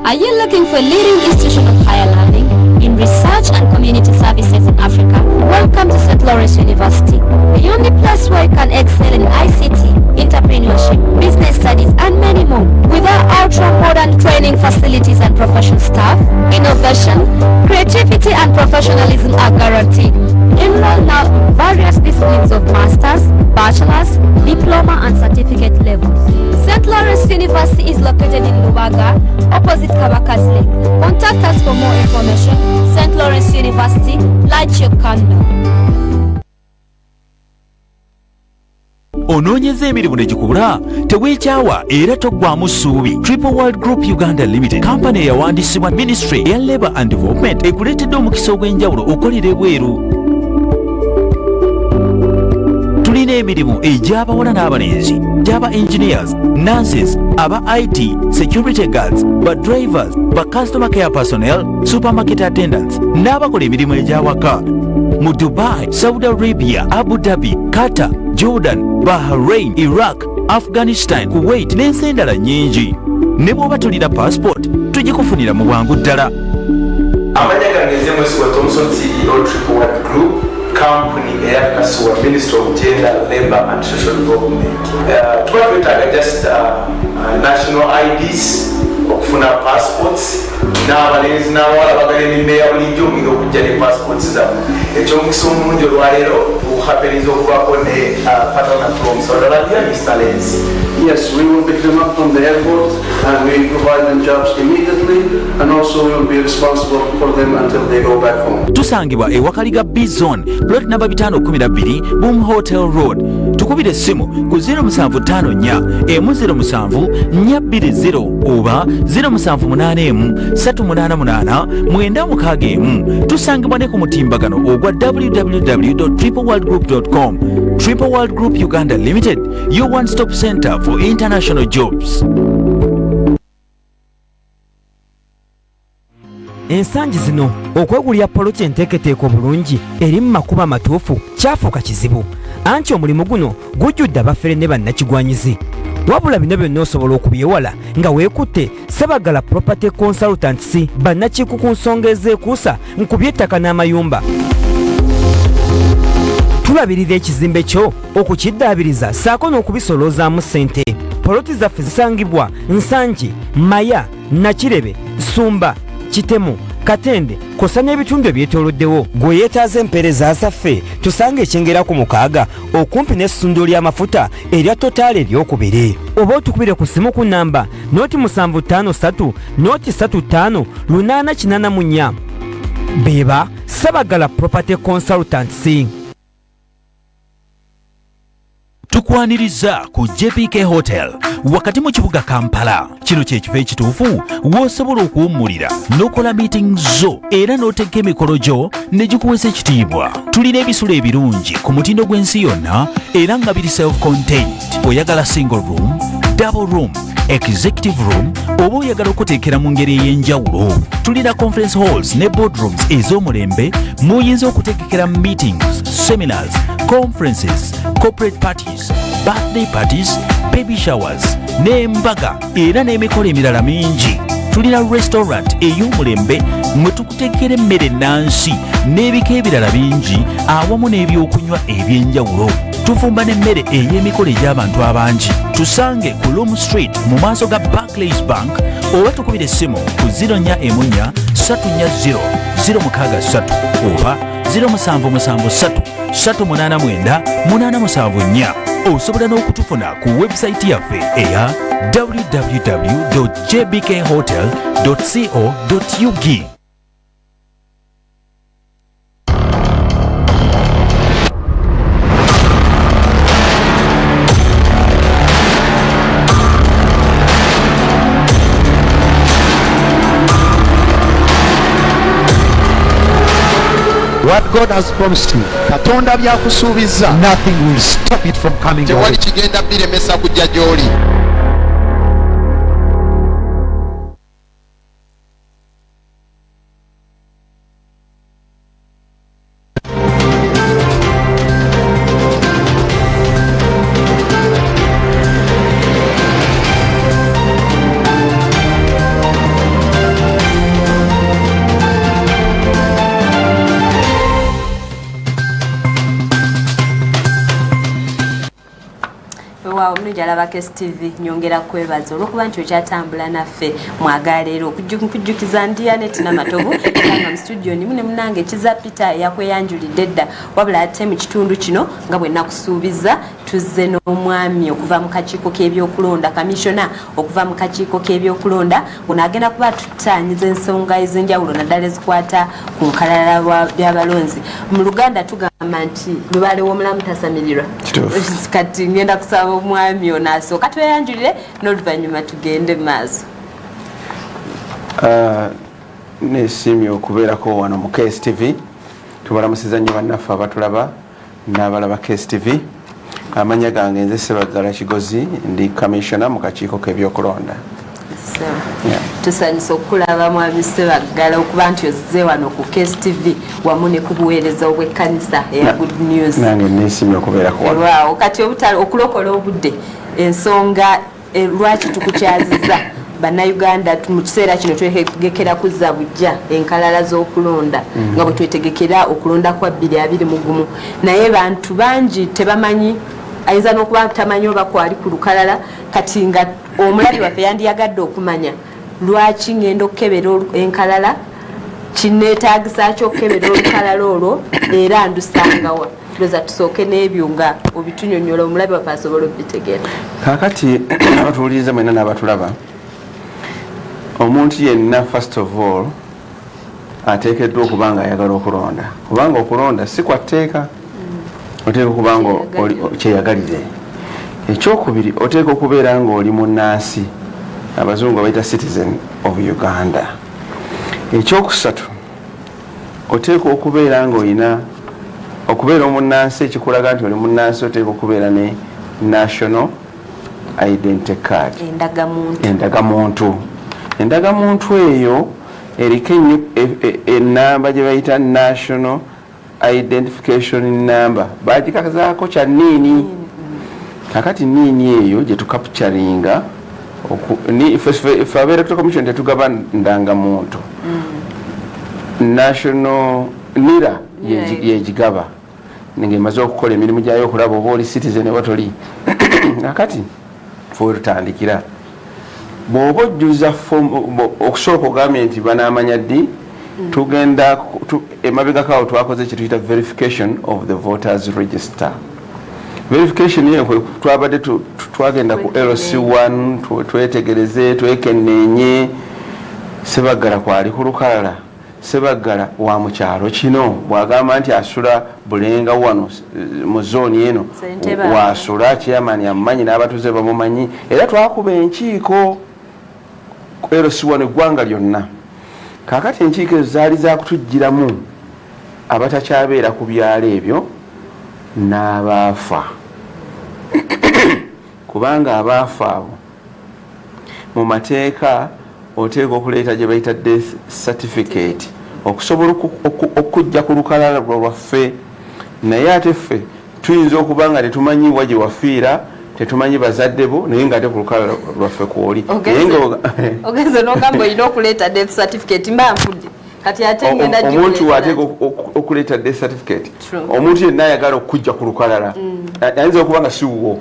L: Are you looking for a leading institution of higher learning in research and community services in Africa? Welcome to St. Lawrence University, the only place where you can excel in ICT, entrepreneurship, business studies, and many more. With our ultra-modern training facilities and professional staff, innovation, creativity and professionalism are guaranteed. Enroll now in various disciplines of masters, bachelor's, diploma and certificate levels. St. Lawrence University is located in Lubaga, opposite Kabaka's Lake. Contact us for more information. St. Lawrence University, light your candle.
K: onoonyeza emirimu ne gikubula teweekyawa era toggwamu ssuubi. Triple World Group Uganda Limited kampani eyawandiisibwa Ministry eya Labour and Development ekuleetedde omukisa ogw'enjawulo okolera ebweru. Tulina emirimu egy'abawala n'abalenzi, gy'aba engineers, nurses, aba IT, security guards, ba drivers, ba customer care personnel, supermarket attendants n'abakola emirimu egy'awaka. Mu Dubai, Saudi Arabia, Abu Dhabi, Qatar, Jordan, Bahrain, Iraq, Afghanistan, Kuwait n'ensi endala nnyingi. Ne bw'oba tolina passport tugikufunira mu bwangu ddala.
M: Amanya gange nze Mwesigwa Thompson, CEO Triple World Group, company eyakakasibwa Ministry of Gender, Labour and Social Development. Tuba twetaaga just national IDs okufuna passports n'abalenzi n'abawala bagala emimbeera bulijjo ngina okujja ne passports zammwe. Ekyomukisa omulungi olwaleero tuhappeniza okubaako ne partner from Saudi Arabia, Mr. Lenzi.
N: Yes, we will pick them up from the airport and we provide them jobs immediately, and also we will be responsible for them until they go back home.
K: Tusangibwa ewakaliga B-Zone, plot number 512 Boom Hotel Road. Tukubire essimu ku 0754 107 420 oba 0784388961. Tusangibwa ne ku mutimbagano ogwa www.tripleworldgroup.com. Triple World Group Uganda Limited, your one-stop center for international jobs.
G: Ensangi zino okwegulira poloti enteeketeeko obulungi eri mu makubo amatuufu kyafuuka kizibu, anti omulimu guno gujjudde abafere ne bannakigwanyizi. Wabula bino byonna osobola okubyewala nga weekutte Sebagala Property Consultants, bannakiku ku nsonga ezeekuusa mu by'ettaka n'amayumba. Tulabirira ekizimbe kyo okukiddaabiriza saako n'okubisolozaamu ssente. Poloti zaffe zisangibwa Nsangi, Maya, Nakirebe, Ssumba, Kitemu, Katende, kosa n'ebitundu ebyetooloddewo. Gwe yeetaaze empeereza zaffe tusanga ekyengera ku 6 okumpi n'essundiro ly'amafuta erya Total eryokubiri. Oba otukubire ku simu ku namba 0753 35 884. Beeba Sebagala Property Consultants.
K: Tukwaniriza ku JPK Hotel wakati mu kibuga Kampala. Kino kyekifo ekituufu w'osobola okuwummulira n'okola meetings zo era n'otegeka emikolo gyo ne gikuweesa ekitiibwa. Tulina ebisulo ebirungi ku mutindo gw'ensi yonna era nga biri self-contained. Oyagala single room, double room, executive room oba oyagala okuteekera mu ngeri ey'enjawulo. Tulina conference halls ne boardrooms ez'omulembe muyinza okutegekera meetings, seminars, conferences, corporate parties, birthday parties, baby showers, n'embaga era n'emikolo emirala mingi. Tulina restaurant ey'omulembe mwe tukutegekera emmere ennansi n'ebika ebirala bingi awamu n'ebyokunywa eby'enjawulo. Tufumba n'emmere ey'emikolo egy'abantu abangi. Tusange ku Loom Street mu maaso ga Barclays Bank oba tukubire essimu ku 041 340 063 oba 0773 389 874. Osobola n'okutufuna ku website yaffe eya www.jbkhotel.co.ug.
O: What God has promised you, Katonda byakusuubiza, nothing will stop it from coming your way.
P: Tewali kigenda biremesa kujja gy'oli.
A: bakyala ba KSTV nyongera kwebaza olwokuba nti okyatambula naffe mwagala leero okujjukiza Ndianet Namatovu nga mu studio nimu ne munange Kiza Peter yakweyanjulidde dda wabula ate mu kitundu kino nga bwe nakusuubiza tuzze n'omwami okuva mu kakiiko k'ebyokulonda kamishona okuva mu kakiiko k'ebyokulonda ono agenda kuba tutaanyiza ensonga ez'enjawulo naddala ezikwata ku nkalala by'abalonzi mu Luganda tugamba nti lubaale w'omulamu tasamirirwa kati ngenda kusaba omwami ono asooka tweyanjulire n'oluvannyuma tugende mu maaso.
Q: Neesiimye okubeerako wano mu KSTV. Tubalamusiza nnyo bannaffe abatulaba n'abalaba KSTV. Amanya gange nze Ssebaggala Kigozi ndi kamishona mu kakiiko k'ebyokulonda.
A: Tusanyusa okulaba mwami Ssebaggala okuba nti ozze wano ku KSTV wamu ne ku buweereza obw'ekkanisa eya Good News.
Q: Nange neesiimye okubeerako wano.
A: Waawo kati okulokola obudde ensonga lwaki tukukyaziza bannayuganda mu kiseera kino twetegekera kuzza bujja enkalala z'okulonda nga bwe twetegekera okulonda kwa 2021 naye bantu bangi tebamanyi ayinza n'okuba tamanyi oba kwali ku lukalala kati nga omulabi waffe yandiyagadde okumanya lwaki ngenda okukebera enkalala kinneetaagisa ki okukebera olukalala olwo era ndusangawa loza tusooke n'ebyo nga obitunyonyola omulabi waffe asobola obitegeera.
Q: Kaakati abatuwuliriza mwena n'abatulaba omuntu yenna first of all ateekeddwa okuba nga ayagala okulonda kubanga okulonda si kwa tteeka oteeka okuba nga kyeyagalire. Ekyokubiri oteeka okubeera ng'oli munnansi abazungu bayita citizen of Uganda. Ekyokusatu oteeka okubeera ng'olina okubeera omunnansi ekikulaga nti oli munnansi oteeka okubeera ne national identity card endagamuntu. Endagamuntu eyo eriko ennamba gye bayita national identification number bagikazaako kya nniini. Kakati nniini eyo gye tukapucaringa ffe aba electoral commission tetugaba ndangamuntu national nira yegigaba ng'emaze okukola emirimu gyayo okulaba oba oli citizen oba toli. Kakati ffe tutandikira bw'oba ojjuza okusooka ogambye nti banaamanya ddi tugenda emabegakaawo twakoze kye tuyita verification of the voters register. Verification eyo twabadde twagenda ku LC1 twetegereze twekenneenye Ssebaggala kwali ku lukalala. Ssebaggala wa mu kyalo kino bw'agamba nti asula Bulenga wano mu zooni eno waasula chairman amumanyi n'abatuze bamumanyi era twakuba enkiiko LC1 eggwanga lyonna. Kaakati enkiiko ezo zaali zakutujjiramu abatakyabeera ku byalo ebyo n'abaafa kubanga abaafa abo mu mateeka oteeka okuleeta gye bayita death certificate okusobola okujja ku lukalala lwaffe. Naye ate ffe tuyinza okuba nga tetumanyiwa gye wafiira tetumanyi bazadde bo naye nga ate ku lukalala lwaffe kwoli.
A: Ogenze n'ogamba olina okuleeta death certificate mba nfudde kati ate ngenda
Q: omuntu ateeka okuleeta death certificate. Omuntu yenna ayagala okujja ku lukalala ayinza okuba nga siwuwo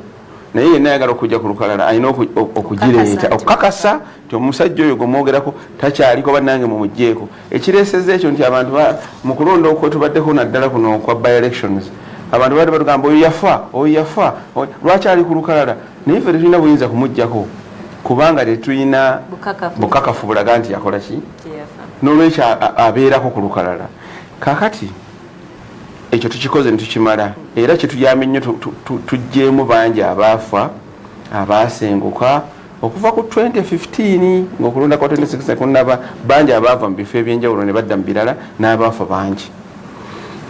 Q: naye yenna ayagala okujja ku lukalala alina okugireeta okukakasa nti omusajja oyo gwemwogerako takyaliko bannange mumugjeeko. Ekireeseza ekyo nti abantu mu kulonda okwo tubaddeko naddala kuno kwa by elections abantu baali batugamba oyo yafa lwaki ali ku lukalala naye ffe tetulina buyinza kumuggyako kubanga tetulina bukakafu bulaga nti yakola ki n'olwekyo abeerako ku lukalala. Kaakati ekyo tukikoze ne tukimala era kyetuyamye nnyo tugjeemu bangi abaafa abaasenguka okuva ku 2015 ng'okulonda kwa 2016 kunnaba bangi abaava mu bifo ebyenjawulo ne badda mu birala n'abaafa bangi.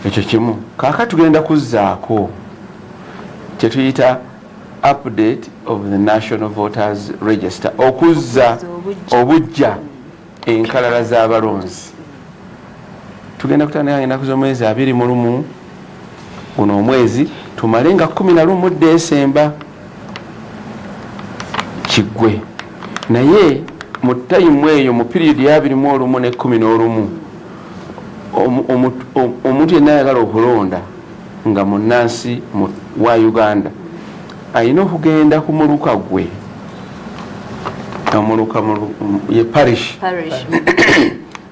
Q: Ekyo kimu. Kaakati tugenda kuzzaako kye tuyita update of the national voters register okuzza obujja enkalala z'abalonzi. Tugenda kutandika ennaku z'omwezi 21 guno omwezi tumale nga 11 Desemba kiggwe. Naye mu tayimu eyo mu period ya 21 ne 11 omuntu yenna ayagala okulonda nga munnansi wa Uganda ayina okugenda ku muluka gwe omuluka ye parish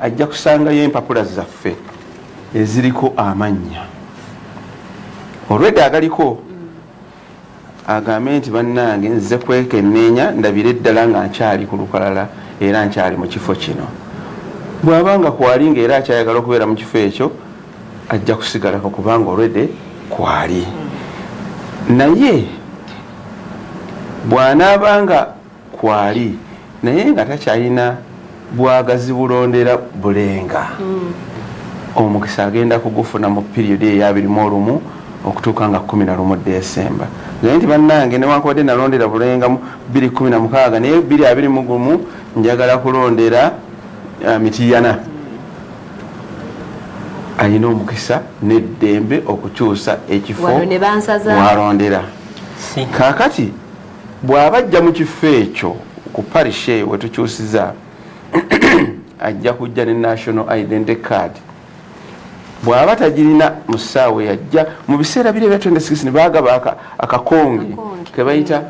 Q: ajja kusangayo empapula zaffe eziriko amannya olwedde agaliko agambe nti bannange nze kwekenneenya ndabire eddala nga nkyali ku lukalala era nkyali mu kifo kino. Bw'abanga kwali ng'era akyayagala okubeera mu kifo ekyo ajja kusigalako kubanga olwedde kwali. Naye bw'anaabanga kwali naye nga takyalina bwagazi bulondera bulenga, omukisa agenda kugufuna mu piriyodi eya 21 okutuuka nga 11 Desemba. Naye nti bannange newankubadde nalondera bulenga mu 2016 naye 2021 njagala kulondera Mityana, alina omukisa n'eddembe okukyusa ekifo walondera. Kaakati bw'abajja mu kifo ekyo ku parish eyo we tukyusiza ajja kujja ne national identity card. Bw'aba tagirina mu ssaawa yajja mu biseera bire bya 26 ne baagaba akakonge ke bayita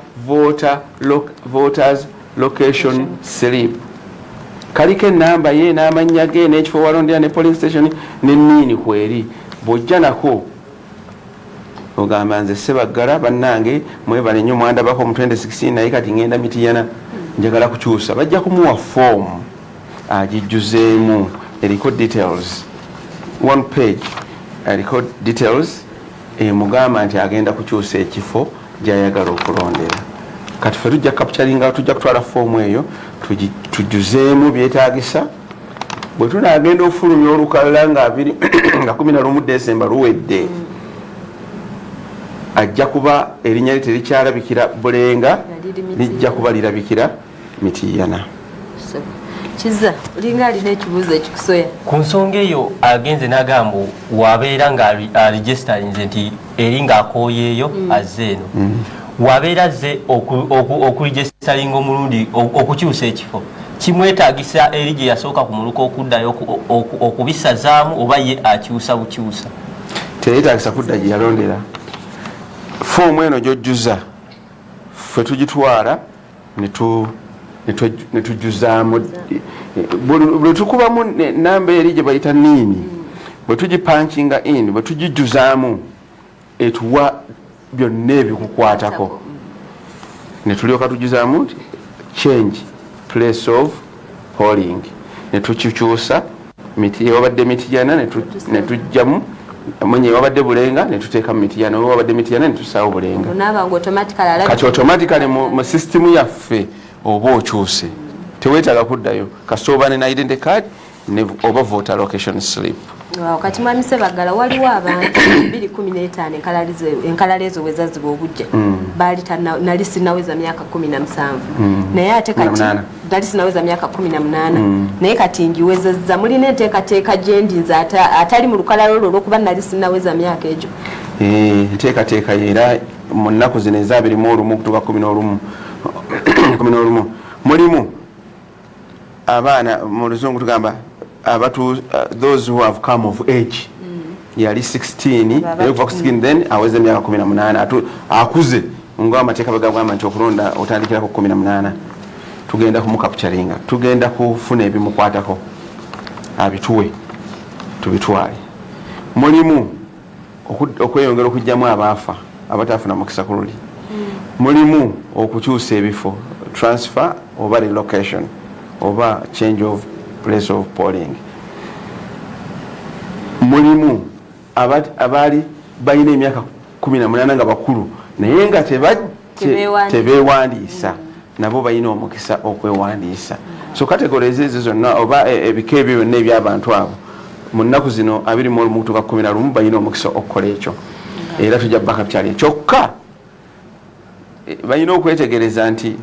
Q: voters location slip. Kaliko enamba ye n'amannya ge n'ekifo walondera ne police station n'enniini kweri. Bw'ojja nako ogamba nze Sebaggala bannange mwebale nnyo mwandabako mu 2016 naye kati ngenda Mityana njagala kukyusa. Bajja kumuwa form agijjuzeemu eriko details, 1 page eriko details emugamba nti agenda kukyusa ekifo gy'ayagala okulondera. Kati ffe tujja capturinga, tujja kutwala form eyo tujjuzeemu byetaagisa. Bwe tunaagenda ofulumya olukalala nga 11 Desemba luwedde ajja kuba erinnya lye terikyalabikira bulenga, lijja kuba lirabikira Mityana.
A: Kiza olinga alina ekibuuzo ekikusoya
B: ku nsonga eyo. Agenze n'agamba wabeera nga aregisterinze nti eri ng'akooyeeyo azze eno, wabeera azze okuregisteringa omulundi okukyusa ekifo, kimwetaagisa eri gye yasooka ku muluka okuddayo okubisazaamu oba ye akyusa bukyusa?
Q: Teyeetaagisa kudda gye yalondera. Foomu eno gy'ojjuza ffe tugitwala ne tujjuzaamu. Bwe tukubamu namba eri gye bayita niini, bwe tugipankinga in, bwe tugijjuzaamu etuwa byonna ebikukwatako. Ne tulyoka tujjuzaamu nti change place of polling, ne tukikyusa wabadde Mityana ne tujjamu mwenye wabadde bulenga ne tuteeka mu Mityana, wabadde Mityana ne tusaawo bulenga. Kati automatically mu system yaffe oba okyuse teweetaaga kuddayo kasooba ne identity card oba voter location slip.
A: Kati mwami Sebaggala waliwo abantu 2015 enkalala ezo wezaziba obujja baali nali sinaweza myaka 17 naye ate kati nali sinaweza myaka 18 naye kati ngiwezezza. Mulina enteekateeka gye ndinza atali mu lukalala olwo olw'okuba nali sinaweza myaka egyo.
Q: Enteekateeka era mu nnaku zino eza 21 okutuuka 11 mulimu abaana mu luzungu tugamba those who have come of age. Yali 16 okuva ku 16 then aweze myaka 18 akuze ngo amateeka bagagamba nti okulonda otandikira ku 18. Tugenda kumukapcharinga, tugenda kufuna ebimukwatako abituwe tubitwale. Mulimu okweyongera okujjamu abaafa abatafuna mukisa ku luli. Mulimu okukyusa ebifo, transfer oba relocation oba change of place of polling. Mulimu abali balina emyaka 18 nga bakulu naye nga tebeewandiisa nabo balina omukisa okwewandiisa. So categories ezo zonna oba ebika ebyo byonna eby'abantu abo mu nnaku zino 21 okutuuka 11 balina omukisa okukola ekyo era tujja bakakyali kyokka balina okwetegereza nti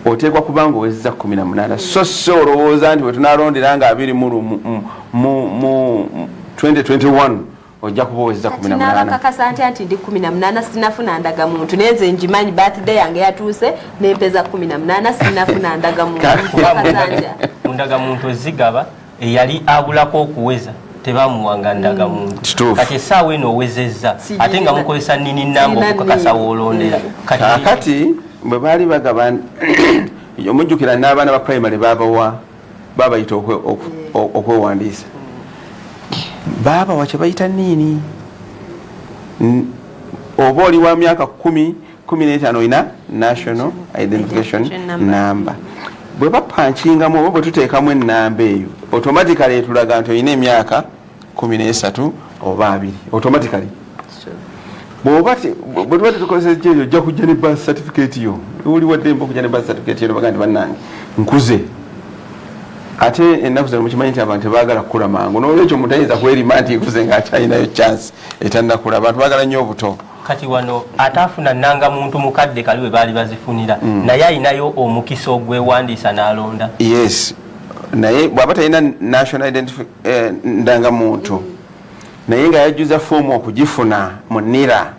Q: oteekwa kubanga owezza 18 so olowooza nti bwe tunalondera nga 20 mu 2021 ojja kuba owezza 18.
A: Nabakakasa nti ndi 18 sinafuna ndagamuntu nenze njimanyi birthday yange yatuuse nempeza 18 sinafuna ndagamuntu.
B: Ndagamuntu ezigaba eyali abulako okuweza tebamuwanga ndagamuntu kati essaawa eno owezezza ate nga mukozesa nini namba okukakasa woolondera
Q: kati bwe baali bagaba omujjukira n'abaana ba primary babayita okwewandiisa baabawa kye bayita nini oba oli wa myaka 15 olina national identification number bwe bapankingamu oba bwe tuteekamu ennamba eyo automatically etulaga nti olina emyaka 13 oba 2 automatically bwe tuba tetukozesa ekyeyo ojja kujja ne birth certificate yo oli waddemba okujja ne birth certificate yo baga nti bannange nkuze ate ennaku zino mukimanyi nti abantu tebaagala kukula mangu n'olwekyo omuntu ayinza kwerima nti nkuze ng'akyalinayo chance etannakula abantu baagala nnyo obuto
B: kati wano ataafuna nanga muntu mukadde kali we baali bazifunira naye ayinayo omukisa ogwewandiisa n'alonda
Q: yes naye bw'aba talina national ndangamuntu naye nga yajjuza foomu okugifuna mu nira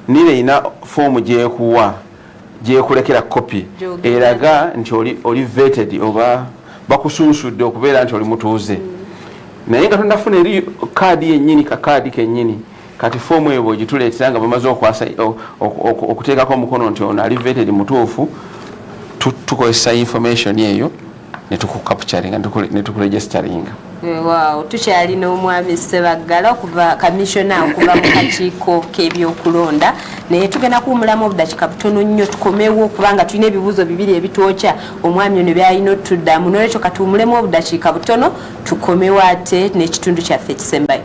Q: nira erina foomu gyekulekera kopi eraga nti oli vetted oba bakusunsudde okubeera nti oli mutuuze naye nga tondafuna eri kaadi yennyini kakaadi kennyini kati foomu eyo bwegituleetera nga bamaze okwasa okuteekako omukono nti ono ali vetted mutuufu tukozesa information eyo netukukapturinga netukuregisteringa
A: wow tukyalina omwami Ssebaggala okuva kamishona okuva mu kakiiko k'ebyokulonda naye tugenda kuwumulamu obudakiika butono nnyo tukomewo kubanga tulina ebibuuzo bibiri ebitwokya omwami ono byalina otuddamu n'olwekyo katuwumulemu obudakiika butono tukomewo ate n'ekitundu kyaffe ekisembayo.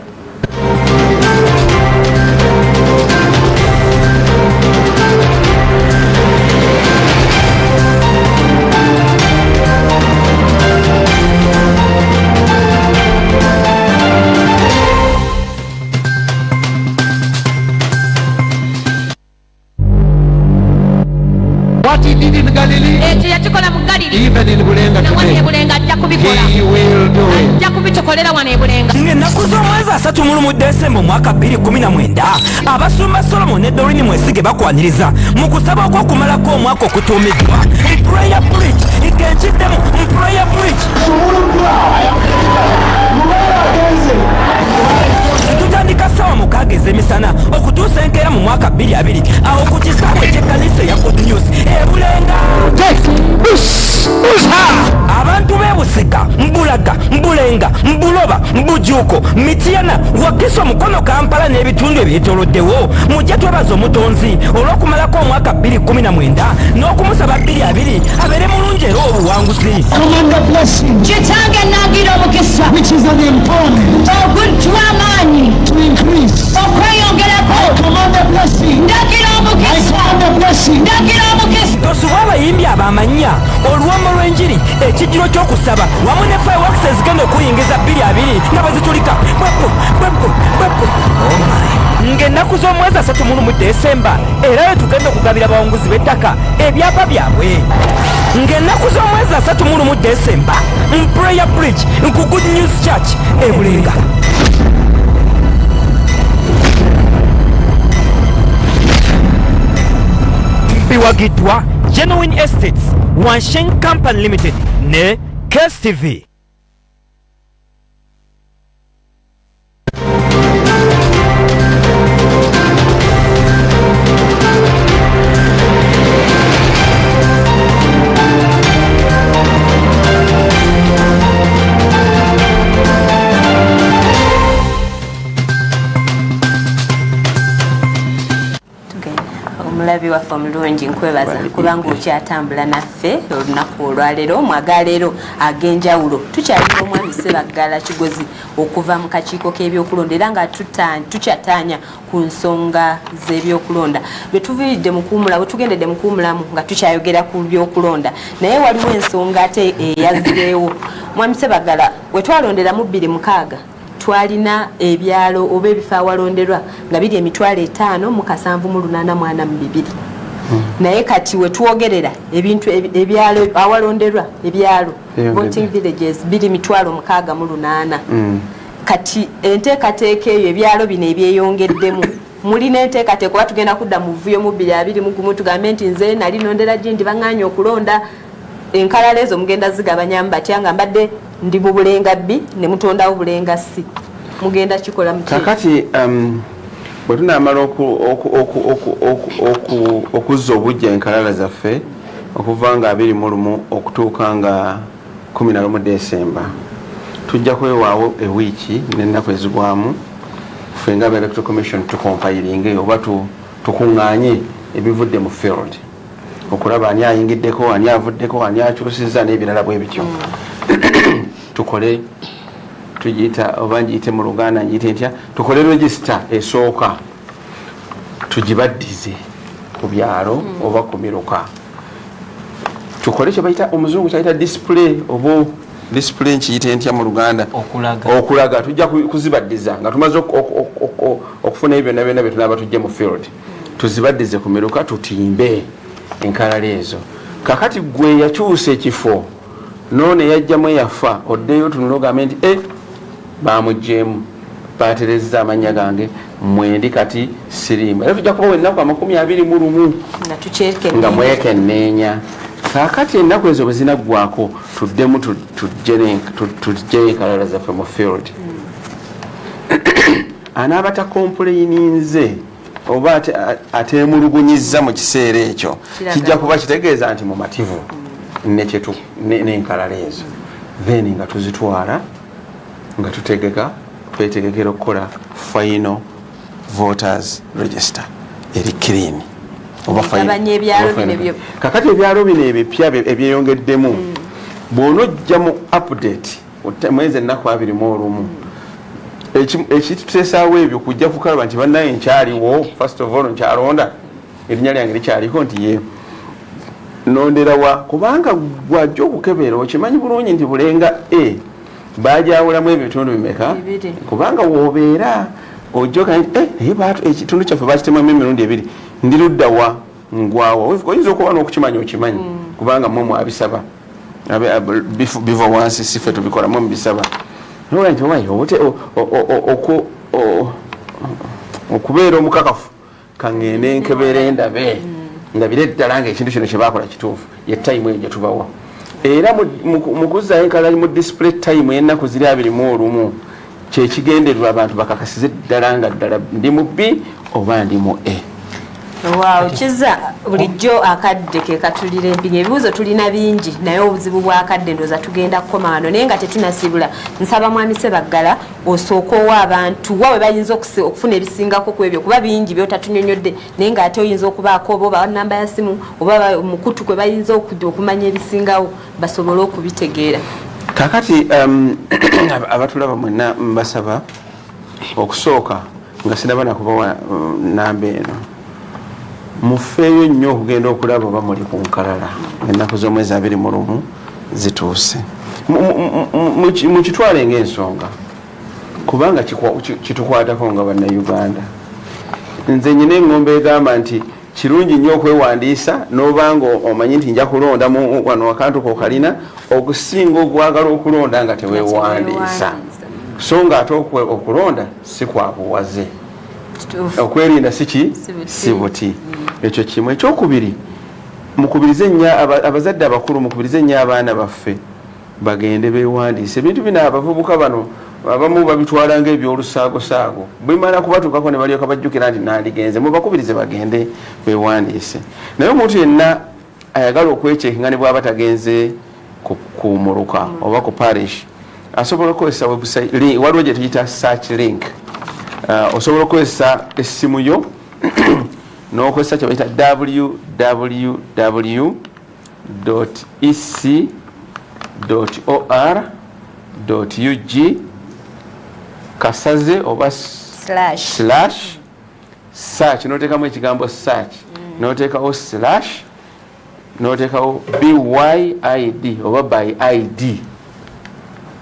I: What he did in Galilee, even in Bulenga today, he will do it.
R: Ennaku z'omwezi 3 Desemba mwaka 2019 abasumba Solomon ne Doreen Mwesige bakwaniriza mu kusaba okwokumalako omwaka okutuumiddwa Prayer Bridge igenjiddemu Prayer Bridge tutandika ssaawa 6 ez'emisana okutuusa enkeera mu mwaka 2020 awo ku kisaawe ky'ekkanisa ya Good News ebulenga abantu b'ebusika mbulaga mbulenga mbuloba mbujuuko mityana wakiso mukono Kampala n'ebitundu ebyetooloddewo mujja twebaza omutonzi olw'okumalako omwaka 2019 n'okumusaba 2020 abeere mulungi era obuwanguzi
J: kitange nagira omukisa ogutwamaanyi okweyongerako ndagira omukisa ndagira omukisa
R: tosuba abayimbi abamanya oluwombo lw'enjiri ekijjiro ky'okusaba wamu ne fireworks ezigenda okuyingiza 2020 nga bazitulika bwebbu ng'ennaku z'omwezi 31 Desemba era we tugenda okugabira abawanguzi b'ettaka ebyapa byabwe ng'ennaku z'omwezi 31 Desemba Prayer Bridge ku Good News Church ebulenga biwagiddwa Genuine Estates, Wansheng Company Limited ne Kes TV.
A: omulabi waffe omulungi nkwebaza kubanga okyatambula naffe olunaku olwaleero mwagaleero ag'enjawulo tukyalina omwami Ssebaggala Kigozi okuva mu kakiiko k'ebyokulonda era nga tukyataanya ku nsonga z'ebyokulonda bwe tuviiridde mu kuwumula bwe tugendedde mu kuwumulamu nga tukyayogera ku byokulonda naye waliwo ensonga ate eyazireewo mwami Ssebaggala we twalonderamu 2006 twalina ebyalo oba ebifo awalonderwa nga biri 5,782 naye kati we twogerera ebintu ebyalo awalonderwa ebyalo voting villages biri 6,800 kati enteekateeka eyo ebyalo bino ebyeyongeddemu mulina enteekateeka kuba tugenda kudda mu vuyo mu 2021 tugambe nti nze nali nondera gindi baŋŋaanye okulonda enkalala ezo mugenda zigabanyamu batya nga mbadde ndi mu Bulenga B ne mutondawo Bulenga C mugenda kikola muki
Q: kakati bwe tunamala okuzza obujja enkalala zaffe okuva nga 21 okutuuka nga 11 Desemba tujja kwewaawo ewiiki n'ennaku ezigwamu ffe nga Electoral Commission tukompilinge oba tukuŋŋaanye ebivudde mu field okulaba ani ayingiddeko ani avuddeko ani akyusizza n'ebirala bwe bityo tukole tugiyita oba ngiyite mu Luganda ngiyite ntya tukole register esooka tugibaddize ku byalo oba ku miruka tukole kye bayita omuzungu kyayita display oba display nkiyite ntya mu Luganda okulaga tujja kuzibaddiza nga tumaze okufuna ebyo byonna bye tunaaba tujje mu field tuzibaddize ku miruka tutimbe enkalala ezo kakati gwe yakyusa ekifo noone yajjamu yafa oddeyo tunologambe nti bamugjeemu baterezza amannya gange mwendi kati sirimu era tujja kubawo ennaku 21 nga mwekenneenya kakati ennaku ezo bwe zinaggwako tuddemu tujje enkalala zaffe mu field anaaba takompuleyininze oba atemulugunyizza mu kiseera ekyo kijja kuba kitegeeza nti mumativu n'enkalala ezo then nga tuzitwala nga twetegekera okukola final voters register eri clean kakati ebyalo bino ebipya ebyeyongeddemu bw'onojja mu update mwezi ennaku 21 ekituteesaawo ebyo kujja kukalaba nti bannaye nkyaliwo first of all nkyalonda erinnya lyange likyaliko nti ye nonderawa kubanga gwajja okukebera okimanyi bulungi nti bulenga bajawulamu ebitundu bimeka kubanga woobeera ojjoka naye ekitundu kyaffe bakitemamu emirundi 2 ndiruddawa ngwawa oyinza okuba n'okukimanya okimanyi kubanga mwe mwabisaba biva wansi siffe tubikolamu mubisaba noga nti okubeera omukakafu kangende nkebere ndabire ddala nga ekintu kino kyebakola kituufu ye time eyo gyetubawa era mu kuzzayo enkalala mu display time ennaku ziri 21 kyekigendererwa abantu bakakasize ddala nga ddala ndi mu B oba ndi mu A.
A: Wow, kiza bulijjo akadde ke katulira empinga ebibuzo tulina bingi naye obuzibu bw'akadde ndoza tugenda kukoma wano naye nga tetunasibula nsaba mwami Sebaggala osooka owa abantu wawe bayinza okufuna ebisingako ku ebyo kuba bingi byotatunyonyodde naye nga ate oyinza okubaako oba namba ya simu oba mukutu kwe bayinza okumanya ebisingawo basobole okubitegeera
Q: kakati abatulaba mwenna mbasaba okusooka nga sinaba nakubawa namba eno mufeeyo nnyo okugenda okulaba oba muli ku nkalala ennaku z'omwezi 21 zituuse mukitwale ng'ensonga kubanga kitukwatako nga bannayuganda nze nyina eŋŋombe egamba nti kirungi nnyo okwewandiisa n'oba nga omanyi nti nja kulonda wano akantu kokalina okusinga okwagala okulonda nga teweewandiisa so nga ate okulonda si kwabuwaze okwerinda si buti ekyo kimu ekyokubiri mukubirize nnyo abazadde abakulu mukubirize nnyo abaana baffe bagende beewandiise ebintu bino abavubuka bano abamu babitwala ng'ebyolusaago bimala kubatuukako ne balyoka bajjukira nti nandigenze mubakubirize bagende beewandiise naye omuntu yenna ayagala okwekyeka ne bw'aba tagenze kumuluka oba ku parish asobola okukozesa website waliwo gye tuyita search link osobola okukozesa essimu yo n'okozesa kye bayita www.ec.or.ug kasaze oba slash search n'oteekamu ekigambo search n'oteekawo slash n'oteekawo BYID oba by ID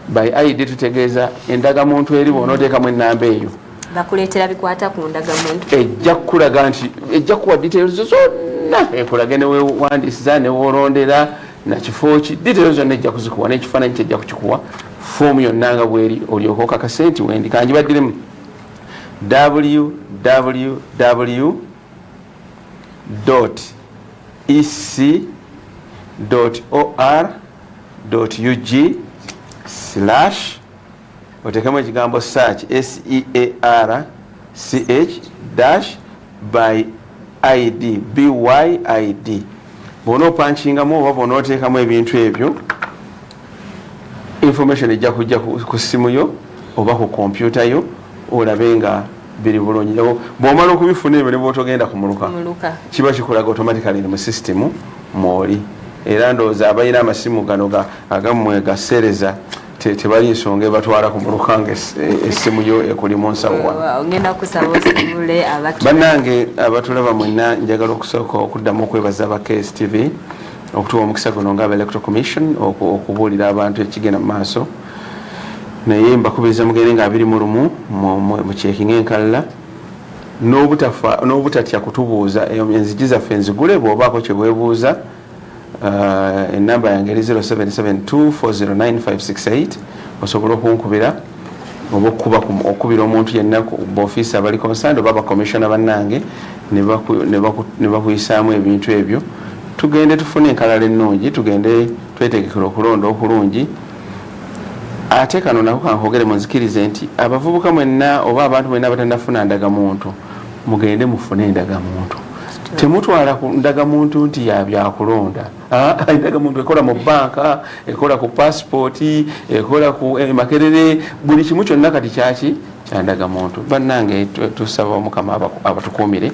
Q: by ID tutegeeza endagamuntu eriwo n'oteekamu ennamba eyo
A: bakuleetera bikwata ku ndagamuntu
Q: ejja kukulaga nti ejja kuwa details zonna ekulage newewandiisiza newoolondera nakifo ki details zonna ejja kuzikuwa n'ekifaananyi kyejja kukikuwa foomu yonna nga bweri olyoka okakasa nti wendi kanjibaddiremu www.ec.or.ug/ otekemu ekigambo search SEARCH dash by ID BYID. Bono panchingamu oba bono oteekamu ebintu ebyo information ejja kujja ku simu yo oba ku kompyuta yo olabe nga biri bulungi. Bw'omala okubifuna ebyo ne bw'otogenda kumuluka kiba kikulaga automatically mu system mwoli. Era ndowooza abalina amasimu gano agammwe gasereza tebali nsonga ebatwala ku mulukanga essimu yo ekulimu nsawo. Bannange abatulaba mwenna njagala okusooka okuddamu okwebaza aba KSTV okutuwa omukisa guno nga Electoral Commission okubuulira abantu ekigenda mu maaso. Naye mbakubiriza mugende nga 21 mu checking enkalala n'obutatya kutubuuza enzigi zaffe nzigule bw'obaako kye weebuuza. Enamba yange eri 0772409568 osobola okunkubira oba okubira omuntu yenna ku ofiisi abali concerned oba abakomishona bannange ne bakuyisaamu ebintu ebyo. Tugende tufune enkalala ennungi, tugende twetegekera okulonda okulungi. Ate kano nako kankogere munzikirize nti abavubuka mwenna oba abantu mwenna abatannafuna ndagamuntu mugende mufune endagamuntu. Temutwala ku ndagamuntu nti yabyakulonda. Endagamuntu ekola mu banka, ekola ku passport, ekola ku Makerere, buli kimu kyonna kati kyaki kya ndagamuntu. Bannange tusaba Omukama abatukuumire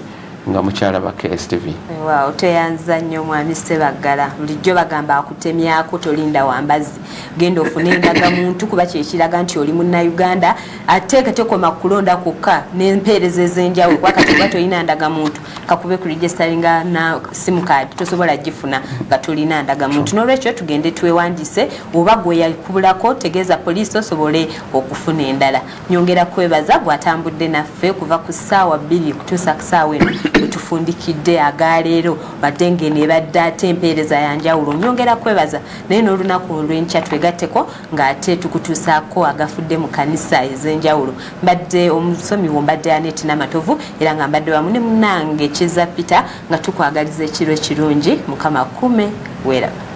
Q: nga mukyala ba KSTV.
A: Wow, teyanza nnyo mwami Ssebaggala. Bulijjo bagamba akutemyako tolinda wambazi. Genda ofune endagamuntu kuba kyekiraga nti oli Munnayuganda ate tekoma kulonda kokka n'empeereza ez'enjawulo wakati nga tolina ndagamuntu kakube ku registeringa na sim card tosobola gifuna nga tolina ndagamuntu. N'olwekyo tugende twewandiise oba gwe yakubulako tegeeza poliisi osobole okufuna endala. Nyongera kwebaza gwatambudde naffe kuva ku ssaawa 2 kutuusa ku ssaawa 4 tufundikidde agaleero badde ngene badde ate empeereza yanjawulo. Nyongera kwebaza naye n'olunaku olw'enkya twegatteko ng'ate tukutuusaako agafudde mu kanisa ez'enjawulo. Mbadde omusomi wombadde Anet Namatovu era nga mbadde wamu ne munnange Kizza Peter nga tukwagaliza ekiro ekirungi. Mukama kume weeraba.